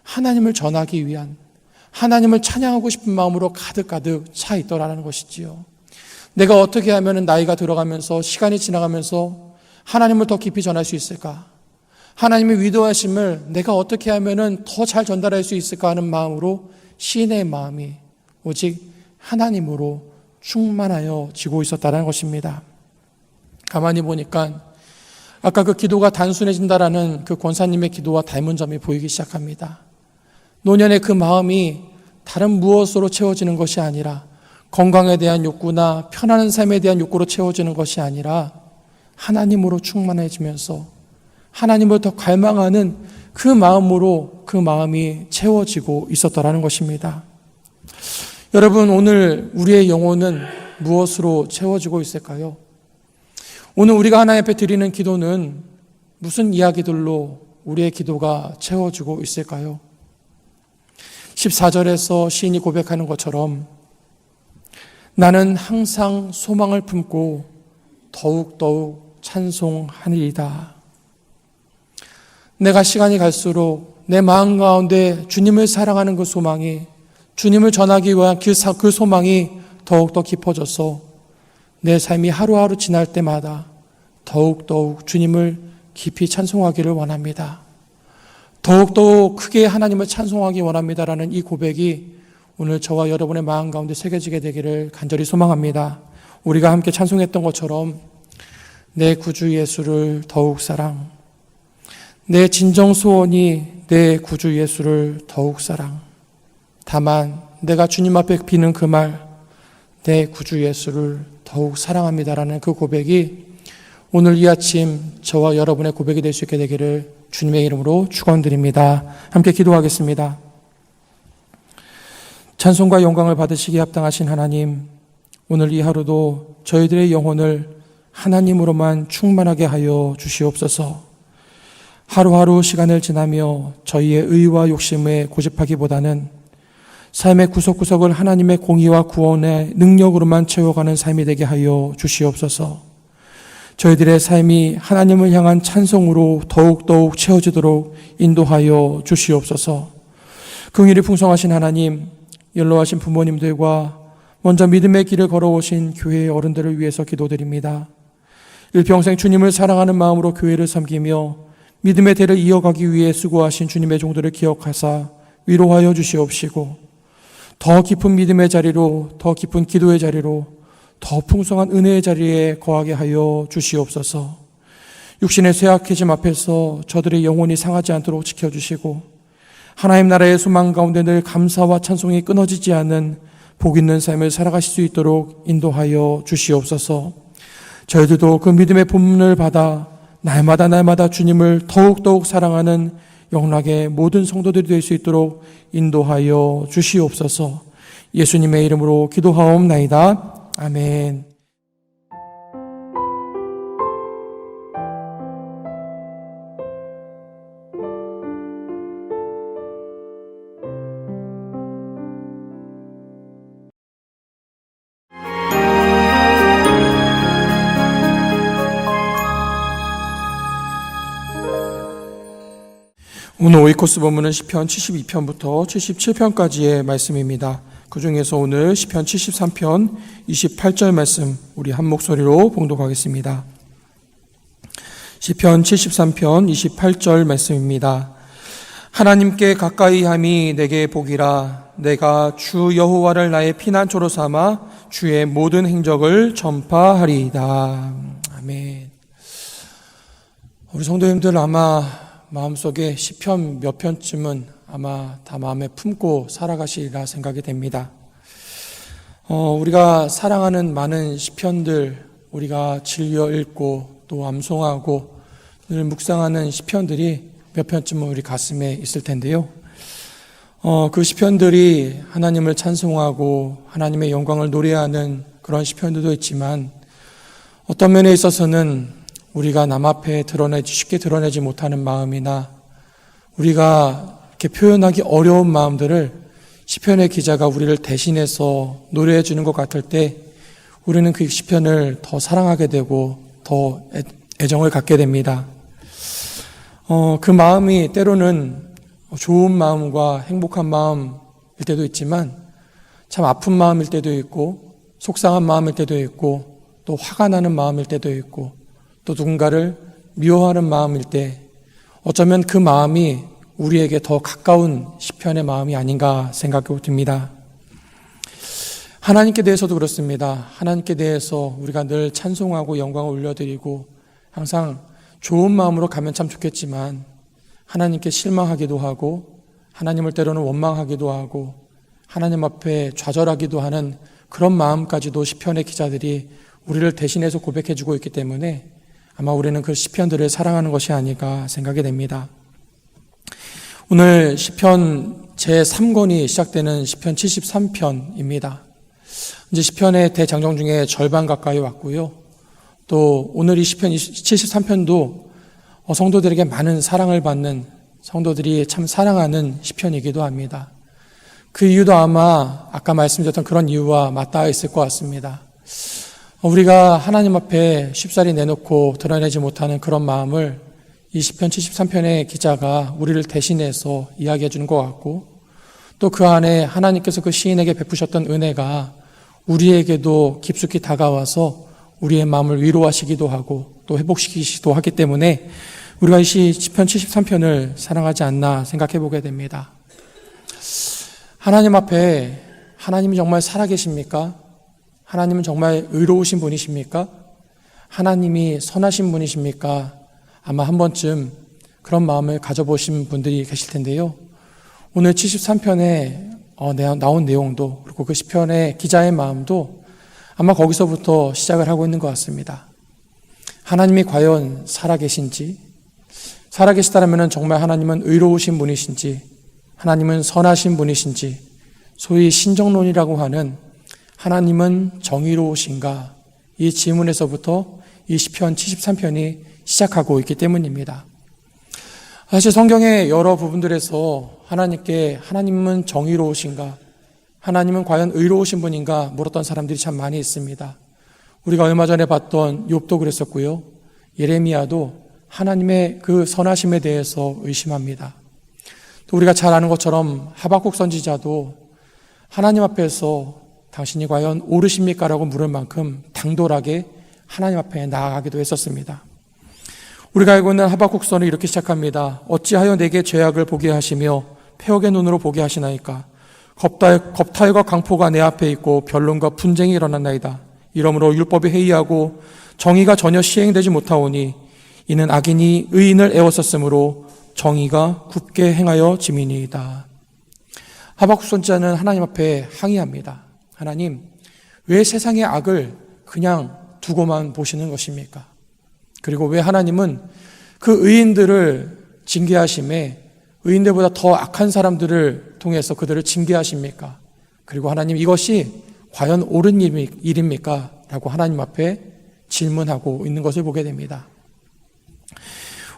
[SPEAKER 1] 하나님을 전하기 위한, 하나님을 찬양하고 싶은 마음으로 가득 차 있더라는 것이지요. 내가 어떻게 하면 나이가 들어가면서 시간이 지나가면서 하나님을 더 깊이 전할 수 있을까? 하나님의 위대하심을 내가 어떻게 하면 더 잘 전달할 수 있을까 하는 마음으로 시인의 마음이 오직 하나님으로 충만하여 지고 있었다는 것입니다. 가만히 보니까 아까 그 기도가 단순해진다라는 그 권사님의 기도와 닮은 점이 보이기 시작합니다. 노년의 그 마음이 다른 무엇으로 채워지는 것이 아니라 건강에 대한 욕구나 편안한 삶에 대한 욕구로 채워지는 것이 아니라 하나님으로 충만해지면서 하나님을 더 갈망하는 그 마음으로 그 마음이 채워지고 있었더라는 것입니다. 여러분, 오늘 우리의 영혼은 무엇으로 채워지고 있을까요? 오늘 우리가 하나님 앞에 드리는 기도는 무슨 이야기들로 우리의 기도가 채워지고 있을까요? 14절에서 시인이 고백하는 것처럼 나는 항상 소망을 품고 더욱 찬송하리이다. 내가 시간이 갈수록 내 마음 가운데 주님을 사랑하는 그 소망이, 주님을 전하기 위한 그 소망이 더욱더 깊어져서 내 삶이 하루하루 지날 때마다 더욱 주님을 깊이 찬송하기를 원합니다. 더욱더 크게 하나님을 찬송하기 원합니다라는 이 고백이 오늘 저와 여러분의 마음 가운데 새겨지게 되기를 간절히 소망합니다. 우리가 함께 찬송했던 것처럼 내 구주 예수를 더욱 사랑, 내 진정 소원이 내 구주 예수를 더욱 사랑. 다만 내가 주님 앞에 비는 그 말, 내 구주 예수를 더욱 사랑합니다라는 그 고백이 오늘 이 아침 저와 여러분의 고백이 될 수 있게 되기를 주님의 이름으로 축원드립니다. 함께 기도하겠습니다. 찬송과 영광을 받으시기에 합당하신 하나님, 오늘 이 하루도 저희들의 영혼을 하나님으로만 충만하게 하여 주시옵소서. 하루하루 시간을 지나며 저희의 의와 욕심에 고집하기보다는 삶의 구석구석을 하나님의 공의와 구원의 능력으로만 채워가는 삶이 되게 하여 주시옵소서. 저희들의 삶이 하나님을 향한 찬송으로 더욱더욱 채워지도록 인도하여 주시옵소서. 긍휼이 풍성하신 하나님, 연로하신 부모님들과 먼저 믿음의 길을 걸어오신 교회의 어른들을 위해서 기도드립니다. 일평생 주님을 사랑하는 마음으로 교회를 섬기며 믿음의 대를 이어가기 위해 수고하신 주님의 종들을 기억하사 위로하여 주시옵시고, 더 깊은 믿음의 자리로, 더 깊은 기도의 자리로, 더 풍성한 은혜의 자리에 거하게 하여 주시옵소서. 육신의 쇠약해짐 앞에서 저들의 영혼이 상하지 않도록 지켜주시고, 하나님 나라의 소망 가운데 늘 감사와 찬송이 끊어지지 않는 복 있는 삶을 살아가실 수 있도록 인도하여 주시옵소서. 저희들도 그 믿음의 본문을 받아 날마다 주님을 더욱더욱 사랑하는 영락의 모든 성도들이 될 수 있도록 인도하여 주시옵소서. 예수님의 이름으로 기도하옵나이다. 아멘. 오늘 오이코스 본문은 시편 72편부터 77편까지의 말씀입니다. 그 중에서 오늘 시편 73편 28절 말씀 우리 한 목소리로 봉독하겠습니다. 시편 73편 28절 말씀입니다. 하나님께 가까이 함이 내게 복이라. 내가 주 여호와를 나의 피난처로 삼아 주의 모든 행적을 전파하리이다. 아멘. 우리 성도님들 아마 마음속에 시편 몇 편쯤은 아마 다 마음에 품고 살아가시리라 생각이 됩니다. 우리가 사랑하는 많은 시편들, 우리가 즐겨 읽고 또 암송하고 늘 묵상하는 시편들이 몇 편쯤은 우리 가슴에 있을 텐데요. 그 시편들이 하나님을 찬송하고 하나님의 영광을 노래하는 그런 시편들도 있지만, 어떤 면에 있어서는 우리가 남 앞에 쉽게 드러내지 못하는 마음이나 우리가 이렇게 표현하기 어려운 마음들을 시편의 기자가 우리를 대신해서 노래해 주는 것 같을 때 우리는 그 시편을 더 사랑하게 되고 더 애정을 갖게 됩니다. 그 마음이 때로는 좋은 마음과 행복한 마음일 때도 있지만 참 아픈 마음일 때도 있고 속상한 마음일 때도 있고 또 화가 나는 마음일 때도 있고 또 누군가를 미워하는 마음일 때 어쩌면 그 마음이 우리에게 더 가까운 시편의 마음이 아닌가 생각이 듭니다. 하나님께 대해서도 그렇습니다. 하나님께 대해서 우리가 늘 찬송하고 영광을 올려드리고 항상 좋은 마음으로 가면 참 좋겠지만 하나님께 실망하기도 하고 하나님을 때로는 원망하기도 하고 하나님 앞에 좌절하기도 하는 그런 마음까지도 시편의 기자들이 우리를 대신해서 고백해주고 있기 때문에 아마 우리는 그 시편들을 사랑하는 것이 아닐까 생각이 됩니다. 오늘 시편 제3권이 시작되는 시편 73편입니다. 이제 시편의 대장정 중에 절반 가까이 왔고요. 또 오늘 이 시편 73편도 성도들에게 많은 사랑을 받는, 성도들이 참 사랑하는 시편이기도 합니다. 그 이유도 아마 아까 말씀드렸던 그런 이유와 맞닿아 있을 것 같습니다. 우리가 하나님 앞에 쉽사리 내놓고 드러내지 못하는 그런 마음을 이 시편 73편의 기자가 우리를 대신해서 이야기해 주는 것 같고, 또 그 안에 하나님께서 그 시인에게 베푸셨던 은혜가 우리에게도 깊숙이 다가와서 우리의 마음을 위로하시기도 하고 또 회복시키기도 하기 때문에 우리가 이 시편 73편을 사랑하지 않나 생각해 보게 됩니다. 하나님 앞에 하나님이 정말 살아계십니까? 하나님은 정말 의로우신 분이십니까? 하나님이 선하신 분이십니까? 아마 한 번쯤 그런 마음을 가져보신 분들이 계실 텐데요. 오늘 73편에 나온 내용도, 그리고 그 시편의 기자의 마음도 아마 거기서부터 시작을 하고 있는 것 같습니다. 하나님이 과연 살아계신지, 살아계시다면 정말 하나님은 의로우신 분이신지, 하나님은 선하신 분이신지, 소위 신정론이라고 하는 하나님은 정의로우신가, 이 질문에서부터 이 시편 73편이 시작하고 있기 때문입니다. 사실 성경의 여러 부분들에서 하나님은 정의로우신가, 하나님은 과연 의로우신 분인가 물었던 사람들이 참 많이 있습니다. 우리가 얼마 전에 봤던 욥도 그랬었고요. 예레미야도 하나님의 그 선하심에 대해서 의심합니다. 또 우리가 잘 아는 것처럼 하박국 선지자도 하나님 앞에서 당신이 과연 옳으십니까? 라고 물을 만큼 당돌하게 하나님 앞에 나아가기도 했었습니다. 우리가 알고 있는 하박국서는 이렇게 시작합니다. 어찌하여 내게 죄악을 보게 하시며 패역의 눈으로 보게 하시나이까? 겁탈과 강포가 내 앞에 있고 변론과 분쟁이 일어났나이다. 이러므로 율법이 해이하고 정의가 전혀 시행되지 못하오니 이는 악인이 의인을 애워쌌으므로 정의가 굽게 행하여 짐이니이다. 하박국 선지자는 하나님 앞에 항의합니다. 하나님, 왜 세상의 악을 그냥 두고만 보시는 것입니까? 그리고 왜 하나님은 그 의인들을 징계하심에 의인들보다 더 악한 사람들을 통해서 그들을 징계하십니까? 그리고 하나님, 이것이 과연 옳은 일입니까? 라고 하나님 앞에 질문하고 있는 것을 보게 됩니다.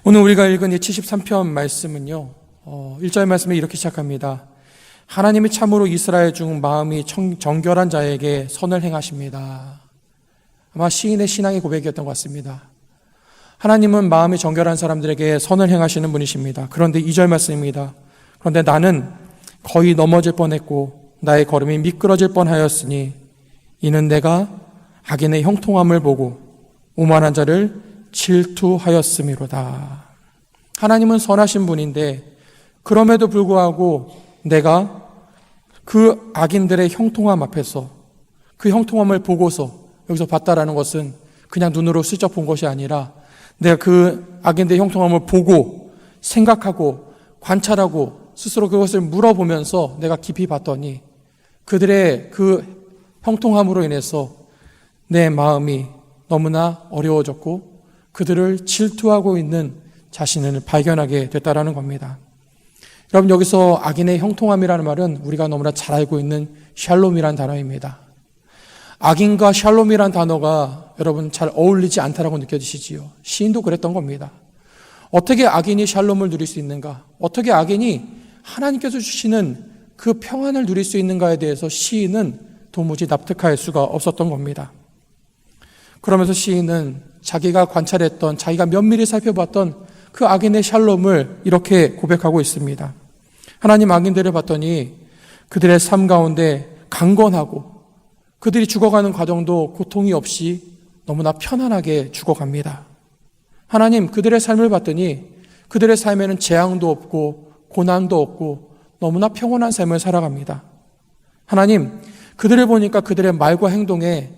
[SPEAKER 1] 오늘 우리가 읽은 이 73편 말씀은요, 1절 말씀에 이렇게 시작합니다. 하나님이 참으로 이스라엘 중 마음이 정결한 자에게 선을 행하십니다. 아마 시인의 신앙의 고백이었던 것 같습니다. 하나님은 마음이 정결한 사람들에게 선을 행하시는 분이십니다. 그런데 2절 말씀입니다. 그런데 나는 거의 넘어질 뻔했고 나의 걸음이 미끄러질 뻔하였으니 이는 내가 악인의 형통함을 보고 오만한 자를 질투하였음이로다. 하나님은 선하신 분인데 그럼에도 불구하고 내가 그 악인들의 형통함 앞에서 그 형통함을 보고서, 여기서 봤다라는 것은 그냥 눈으로 슬쩍 본 것이 아니라 내가 그 악인들의 형통함을 보고 생각하고 관찰하고 스스로 그것을 물어보면서 내가 깊이 봤더니 그들의 그 형통함으로 인해서 내 마음이 너무나 어려워졌고 그들을 질투하고 있는 자신을 발견하게 됐다라는 겁니다. 여러분, 여기서 악인의 형통함이라는 말은 우리가 너무나 잘 알고 있는 샬롬이라는 단어입니다. 악인과 샬롬이라는 단어가 여러분 잘 어울리지 않다라고 느껴지시지요. 시인도 그랬던 겁니다. 어떻게 악인이 샬롬을 누릴 수 있는가? 어떻게 악인이 하나님께서 주시는 그 평안을 누릴 수 있는가에 대해서 시인은 도무지 납득할 수가 없었던 겁니다. 그러면서 시인은 자기가 관찰했던, 자기가 면밀히 살펴봤던 그 악인의 샬롬을 이렇게 고백하고 있습니다. 하나님, 악인들을 봤더니 그들의 삶 가운데 강건하고 그들이 죽어가는 과정도 고통이 없이 너무나 편안하게 죽어갑니다. 하나님, 그들의 삶을 봤더니 그들의 삶에는 재앙도 없고 고난도 없고 너무나 평온한 삶을 살아갑니다. 하나님, 그들을 보니까 그들의 말과 행동에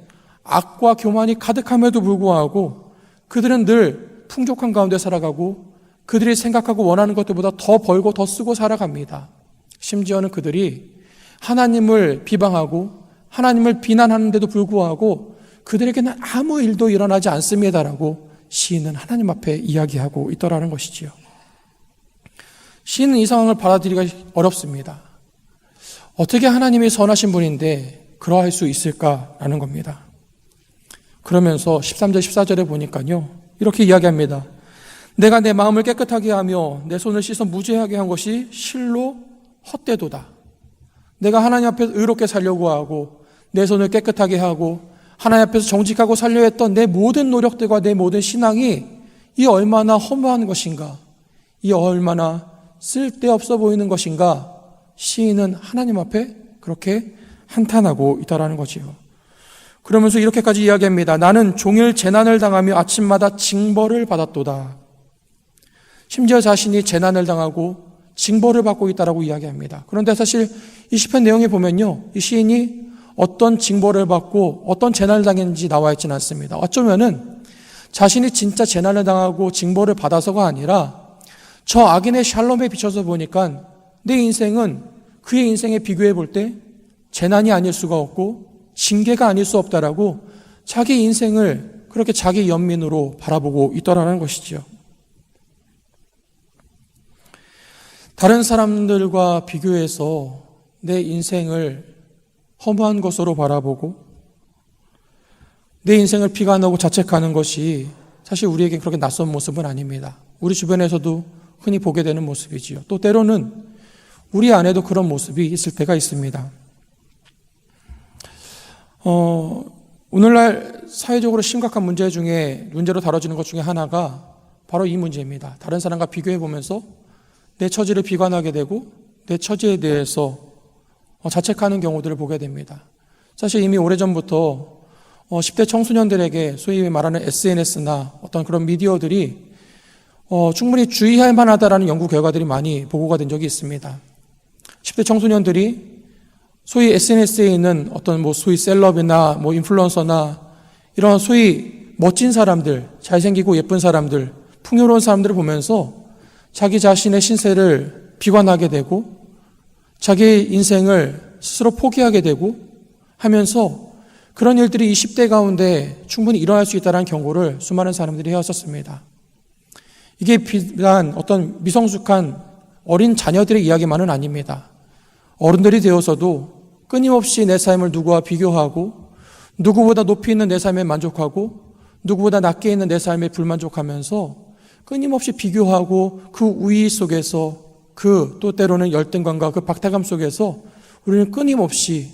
[SPEAKER 1] 악과 교만이 가득함에도 불구하고 그들은 늘 풍족한 가운데 살아가고 그들이 생각하고 원하는 것들보다 더 벌고 더 쓰고 살아갑니다. 심지어는 그들이 하나님을 비방하고 하나님을 비난하는데도 불구하고 그들에게는 아무 일도 일어나지 않습니다라고 시인은 하나님 앞에 이야기하고 있더라는 것이지요. 시인은 이 상황을 받아들이기가 어렵습니다. 어떻게 하나님이 선하신 분인데 그러할 수 있을까라는 겁니다. 그러면서 13절 14절에 보니까요, 이렇게 이야기합니다. 내가 내 마음을 깨끗하게 하며 내 손을 씻어 무죄하게 한 것이 실로 헛되도다. 내가 하나님 앞에서 의롭게 살려고 하고 내 손을 깨끗하게 하고 하나님 앞에서 정직하고 살려 했던 내 모든 노력들과 내 모든 신앙이 이 얼마나 허무한 것인가, 이 얼마나 쓸데없어 보이는 것인가, 시인은 하나님 앞에 그렇게 한탄하고 있다라는 거지요. 그러면서 이렇게까지 이야기합니다. 나는 종일 재난을 당하며 아침마다 징벌을 받았도다. 심지어 자신이 재난을 당하고 징벌을 받고 있다라고 이야기합니다. 그런데 사실 이 시편 내용에 보면요, 이 시인이 어떤 징벌을 받고 어떤 재난을 당했는지 나와 있지는 않습니다. 어쩌면은 자신이 진짜 재난을 당하고 징벌을 받아서가 아니라 저 악인의 샬롬에 비춰서 보니까 내 인생은 그의 인생에 비교해 볼 때 재난이 아닐 수가 없고 징계가 아닐 수 없다라고 자기 인생을 그렇게 자기 연민으로 바라보고 있더라는 것이지요. 다른 사람들과 비교해서 내 인생을 허무한 것으로 바라보고 내 인생을 비관하고 자책하는 것이 사실 우리에게 그렇게 낯선 모습은 아닙니다. 우리 주변에서도 흔히 보게 되는 모습이지요. 또 때로는 우리 안에도 그런 모습이 있을 때가 있습니다. 오늘날 사회적으로 심각한 문제 중에 문제로 다뤄지는 것 중에 하나가 바로 이 문제입니다. 다른 사람과 비교해 보면서 내 처지를 비관하게 되고 내 처지에 대해서 자책하는 경우들을 보게 됩니다. 사실 이미 오래전부터 10대 청소년들에게 소위 말하는 SNS나 어떤 그런 미디어들이 충분히 주의할 만하다라는 연구 결과들이 많이 보고가 된 적이 있습니다. 10대 청소년들이 소위 SNS에 있는 어떤 소위 셀럽이나 인플루언서나 이런 소위 멋진 사람들, 잘생기고 예쁜 사람들, 풍요로운 사람들을 보면서 자기 자신의 신세를 비관하게 되고 자기 인생을 스스로 포기하게 되고 하면서 그런 일들이 20대 가운데 충분히 일어날 수 있다는 경고를 수많은 사람들이 해왔었습니다. 이게 비단 어떤 미성숙한 어린 자녀들의 이야기만은 아닙니다. 어른들이 되어서도 끊임없이 내 삶을 누구와 비교하고 누구보다 높이 있는 내 삶에 만족하고 누구보다 낮게 있는 내 삶에 불만족하면서 끊임없이 비교하고 그 우위 속에서 또 때로는 열등감과 그 박탈감 속에서 우리는 끊임없이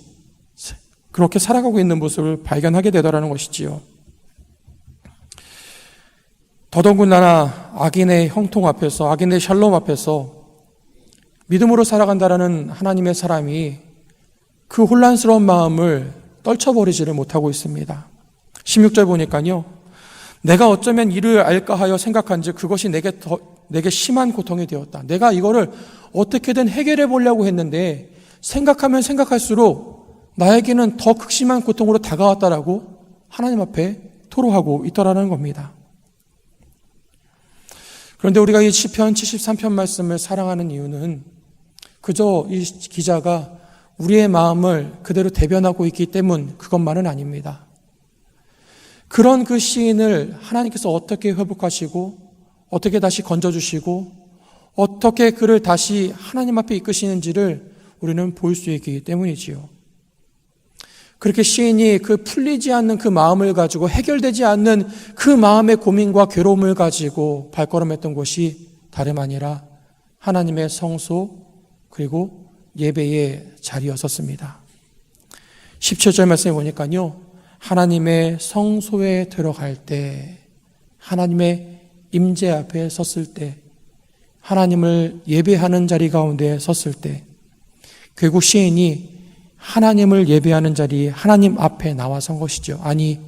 [SPEAKER 1] 그렇게 살아가고 있는 모습을 발견하게 되더라는 것이지요. 더더군다나 악인의 형통 앞에서, 악인의 샬롬 앞에서 믿음으로 살아간다라는 하나님의 사람이 그 혼란스러운 마음을 떨쳐버리지를 못하고 있습니다. 16절 보니까요. 내가 어쩌면 이를 알까 하여 생각한즉 그것이 내게 심한 고통이 되었다. 내가 이거를 어떻게든 해결해 보려고 했는데 생각하면 생각할수록 나에게는 더 극심한 고통으로 다가왔다라고 하나님 앞에 토로하고 있더라는 겁니다. 그런데 우리가 이 시편 73편 말씀을 사랑하는 이유는 그저 이 기자가 우리의 마음을 그대로 대변하고 있기 때문 그것만은 아닙니다. 그런 그 시인을 하나님께서 어떻게 회복하시고 어떻게 다시 건져주시고 어떻게 그를 다시 하나님 앞에 이끄시는지를 우리는 볼 수 있기 때문이지요. 그렇게 시인이 그 풀리지 않는 그 마음을 가지고 해결되지 않는 그 마음의 고민과 괴로움을 가지고 발걸음했던 곳이 다름 아니라 하나님의 성소 그리고 예배의 자리였었습니다. 17절 말씀에 보니까요. 하나님의 성소에 들어갈 때 하나님의 임재 앞에 섰을 때 하나님을 예배하는 자리 가운데 섰을 때 결국 시인이 하나님을 예배하는 자리에 하나님 앞에 나와 선 것이죠. 아니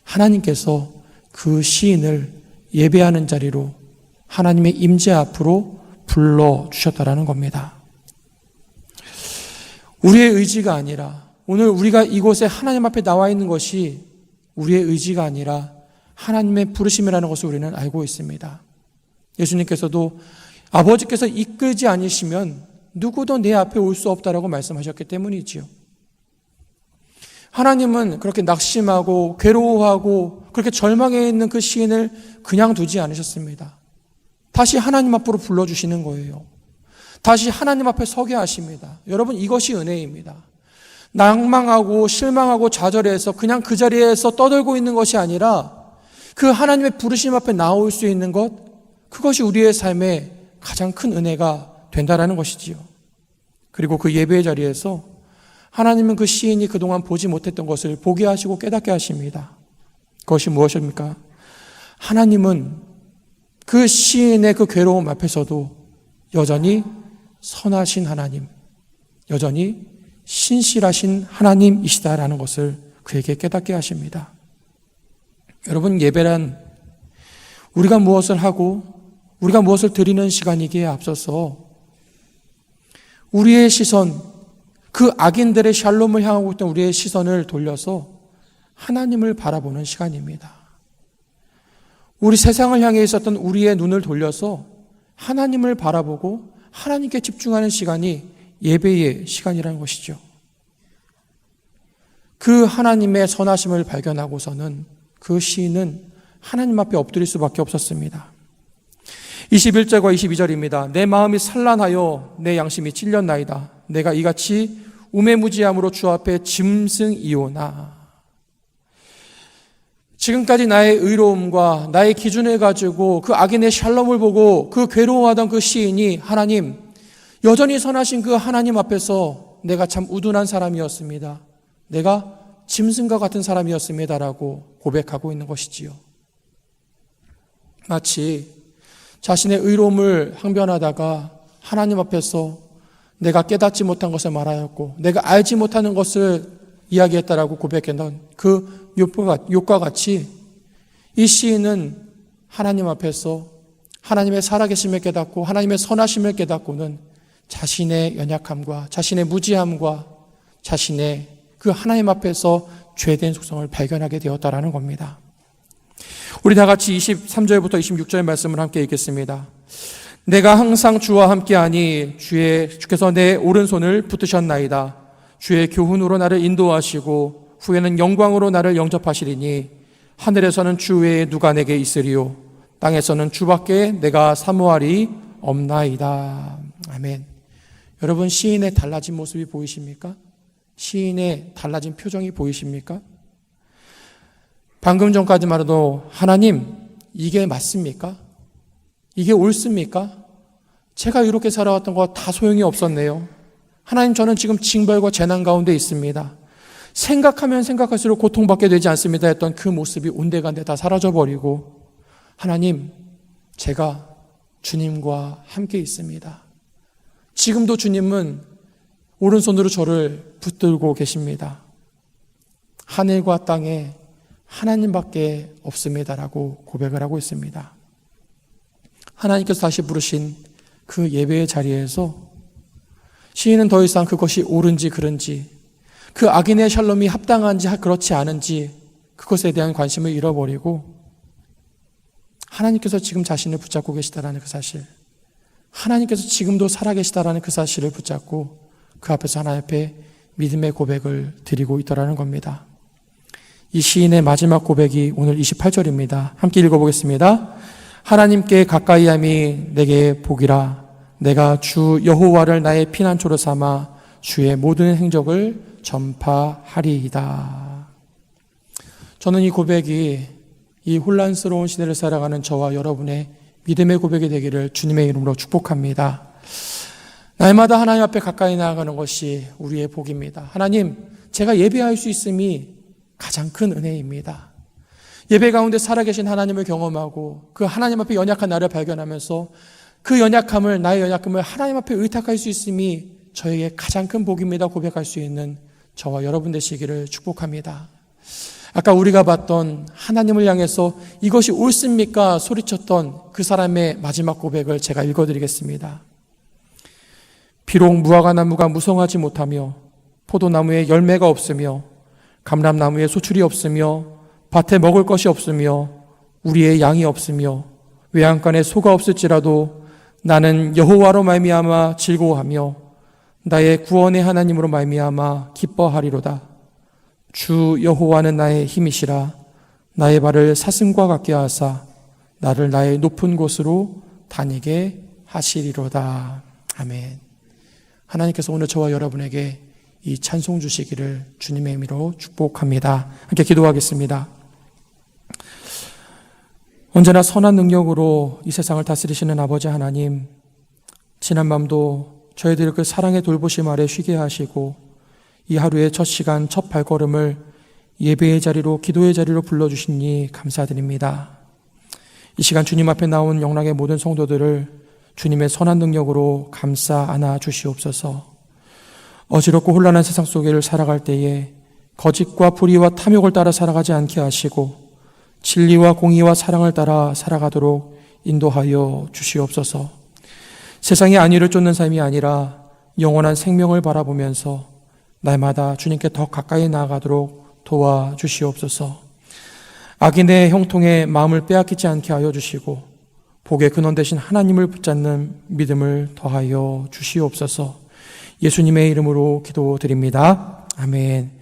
[SPEAKER 1] 하나님께서 그 시인을 예배하는 자리로 하나님의 임재 앞으로 불러주셨다라는 겁니다. 우리의 의지가 아니라 오늘 우리가 이곳에 하나님 앞에 나와 있는 것이 우리의 의지가 아니라 하나님의 부르심이라는 것을 우리는 알고 있습니다. 예수님께서도 아버지께서 이끌지 않으시면 누구도 내 앞에 올 수 없다라고 말씀하셨기 때문이지요. 하나님은 그렇게 낙심하고 괴로워하고 그렇게 절망해 있는 그 시인을 그냥 두지 않으셨습니다. 다시 하나님 앞으로 불러주시는 거예요. 다시 하나님 앞에 서게 하십니다. 여러분 이것이 은혜입니다. 낭망하고 실망하고 좌절해서 그냥 그 자리에서 떠들고 있는 것이 아니라 그 하나님의 부르심 앞에 나올 수 있는 것, 그것이 우리의 삶에 가장 큰 은혜가 된다라는 것이지요. 그리고 그 예배의 자리에서 하나님은 그 시인이 그동안 보지 못했던 것을 보게 하시고 깨닫게 하십니다. 그것이 무엇입니까? 하나님은 그 시인의 그 괴로움 앞에서도 여전히 선하신 하나님, 여전히 신실하신 하나님이시다라는 것을 그에게 깨닫게 하십니다. 여러분, 예배란 우리가 무엇을 하고 우리가 무엇을 드리는 시간이기에 앞서서 우리의 시선, 그 악인들의 샬롬을 향하고 있던 우리의 시선을 돌려서 하나님을 바라보는 시간입니다. 우리 세상을 향해 있었던 우리의 눈을 돌려서 하나님을 바라보고 하나님께 집중하는 시간이 예배의 시간이라는 것이죠. 그 하나님의 선하심을 발견하고서는 그 시인은 하나님 앞에 엎드릴 수밖에 없었습니다. 21절과 22절입니다. 내 마음이 산란하여 내 양심이 찔렸나이다. 내가 이같이 우매무지함으로 주 앞에 짐승이오나. 지금까지 나의 의로움과 나의 기준을 가지고 그 악인의 샬롬을 보고 그 괴로워하던 그 시인이 하나님, 여전히 선하신 그 하나님 앞에서 내가 참 우둔한 사람이었습니다. 내가 짐승과 같은 사람이었습니다라고 고백하고 있는 것이지요. 마치 자신의 의로움을 항변하다가 하나님 앞에서 내가 깨닫지 못한 것을 말하였고 내가 알지 못하는 것을 이야기했다라고 고백했던 그 욥과 같이 이 시인은 하나님 앞에서 하나님의 살아계심을 깨닫고 하나님의 선하심을 깨닫고는 자신의 연약함과 자신의 무지함과 자신의 그 하나님 앞에서 죄된 속성을 발견하게 되었다라는 겁니다. 우리 다 같이 23절부터 26절 말씀을 함께 읽겠습니다. 내가 항상 주와 함께하니 주께서 내 오른손을 붙드셨나이다. 주의 교훈으로 나를 인도하시고 후에는 영광으로 나를 영접하시리니 하늘에서는 주 외에 누가 내게 있으리요 땅에서는 주밖에 내가 사모할이 없나이다. 아멘. 여러분, 시인의 달라진 모습이 보이십니까? 시인의 달라진 표정이 보이십니까? 방금 전까지만 해도 하나님, 이게 맞습니까? 이게 옳습니까? 제가 이렇게 살아왔던 거 다 소용이 없었네요. 하나님, 저는 지금 징벌과 재난 가운데 있습니다. 생각하면 생각할수록 고통받게 되지 않습니다 했던 그 모습이 온데간데 다 사라져버리고 하나님, 제가 주님과 함께 있습니다. 지금도 주님은 오른손으로 저를 붙들고 계십니다. 하늘과 땅에 하나님밖에 없습니다라고 고백을 하고 있습니다. 하나님께서 다시 부르신 그 예배의 자리에서 시인은 더 이상 그것이 옳은지 그른지, 그 악인의 샬롬이 합당한지 그렇지 않은지 그것에 대한 관심을 잃어버리고 하나님께서 지금 자신을 붙잡고 계시다라는 그 사실, 하나님께서 지금도 살아계시다라는 그 사실을 붙잡고 그 앞에서 하나님 앞에 믿음의 고백을 드리고 있더라는 겁니다. 이 시인의 마지막 고백이 오늘 28절입니다. 함께 읽어보겠습니다. 하나님께 가까이함이 내게 복이라. 내가 주 여호와를 나의 피난처로 삼아 주의 모든 행적을 전파하리이다. 저는 이 고백이 이 혼란스러운 시대를 살아가는 저와 여러분의 믿음의 고백이 되기를 주님의 이름으로 축복합니다. 날마다 하나님 앞에 가까이 나아가는 것이 우리의 복입니다. 하나님, 제가 예배할 수 있음이 가장 큰 은혜입니다. 예배 가운데 살아계신 하나님을 경험하고 그 하나님 앞에 연약한 나를 발견하면서 그 연약함을, 나의 연약함을 하나님 앞에 의탁할 수 있음이 저에게 가장 큰 복입니다 고백할 수 있는 저와 여러분 되시기를 축복합니다. 아까 우리가 봤던 하나님을 향해서 이것이 옳습니까 소리쳤던 그 사람의 마지막 고백을 제가 읽어드리겠습니다. 비록 무화과 나무가 무성하지 못하며 포도나무에 열매가 없으며 감람나무에 소출이 없으며 밭에 먹을 것이 없으며 우리의 양이 없으며 외양간에 소가 없을지라도 나는 여호와로 말미암아 즐거워하며 나의 구원의 하나님으로 말미암아 기뻐하리로다. 주 여호와는 나의 힘이시라. 나의 발을 사슴과 같게 하사 나를 나의 높은 곳으로 다니게 하시리로다. 아멘. 하나님께서 오늘 저와 여러분에게 이 찬송 주시기를 주님의 의미로 축복합니다. 함께 기도하겠습니다. 언제나 선한 능력으로 이 세상을 다스리시는 아버지 하나님, 지난 밤도 저희들을 그 사랑의 돌보심 아래 쉬게 하시고 이 하루의 첫 시간, 첫 발걸음을 예배의 자리로, 기도의 자리로 불러주시니 감사드립니다. 이 시간 주님 앞에 나온 영락의 모든 성도들을 주님의 선한 능력으로 감싸 안아 주시옵소서. 어지럽고 혼란한 세상 속을 살아갈 때에 거짓과 불의와 탐욕을 따라 살아가지 않게 하시고 진리와 공의와 사랑을 따라 살아가도록 인도하여 주시옵소서. 세상의 안위를 쫓는 삶이 아니라 영원한 생명을 바라보면서 날마다 주님께 더 가까이 나아가도록 도와주시옵소서. 악인의 형통에 마음을 빼앗기지 않게 하여 주시고 복의 근원 되신 하나님을 붙잡는 믿음을 더하여 주시옵소서. 예수님의 이름으로 기도드립니다. 아멘.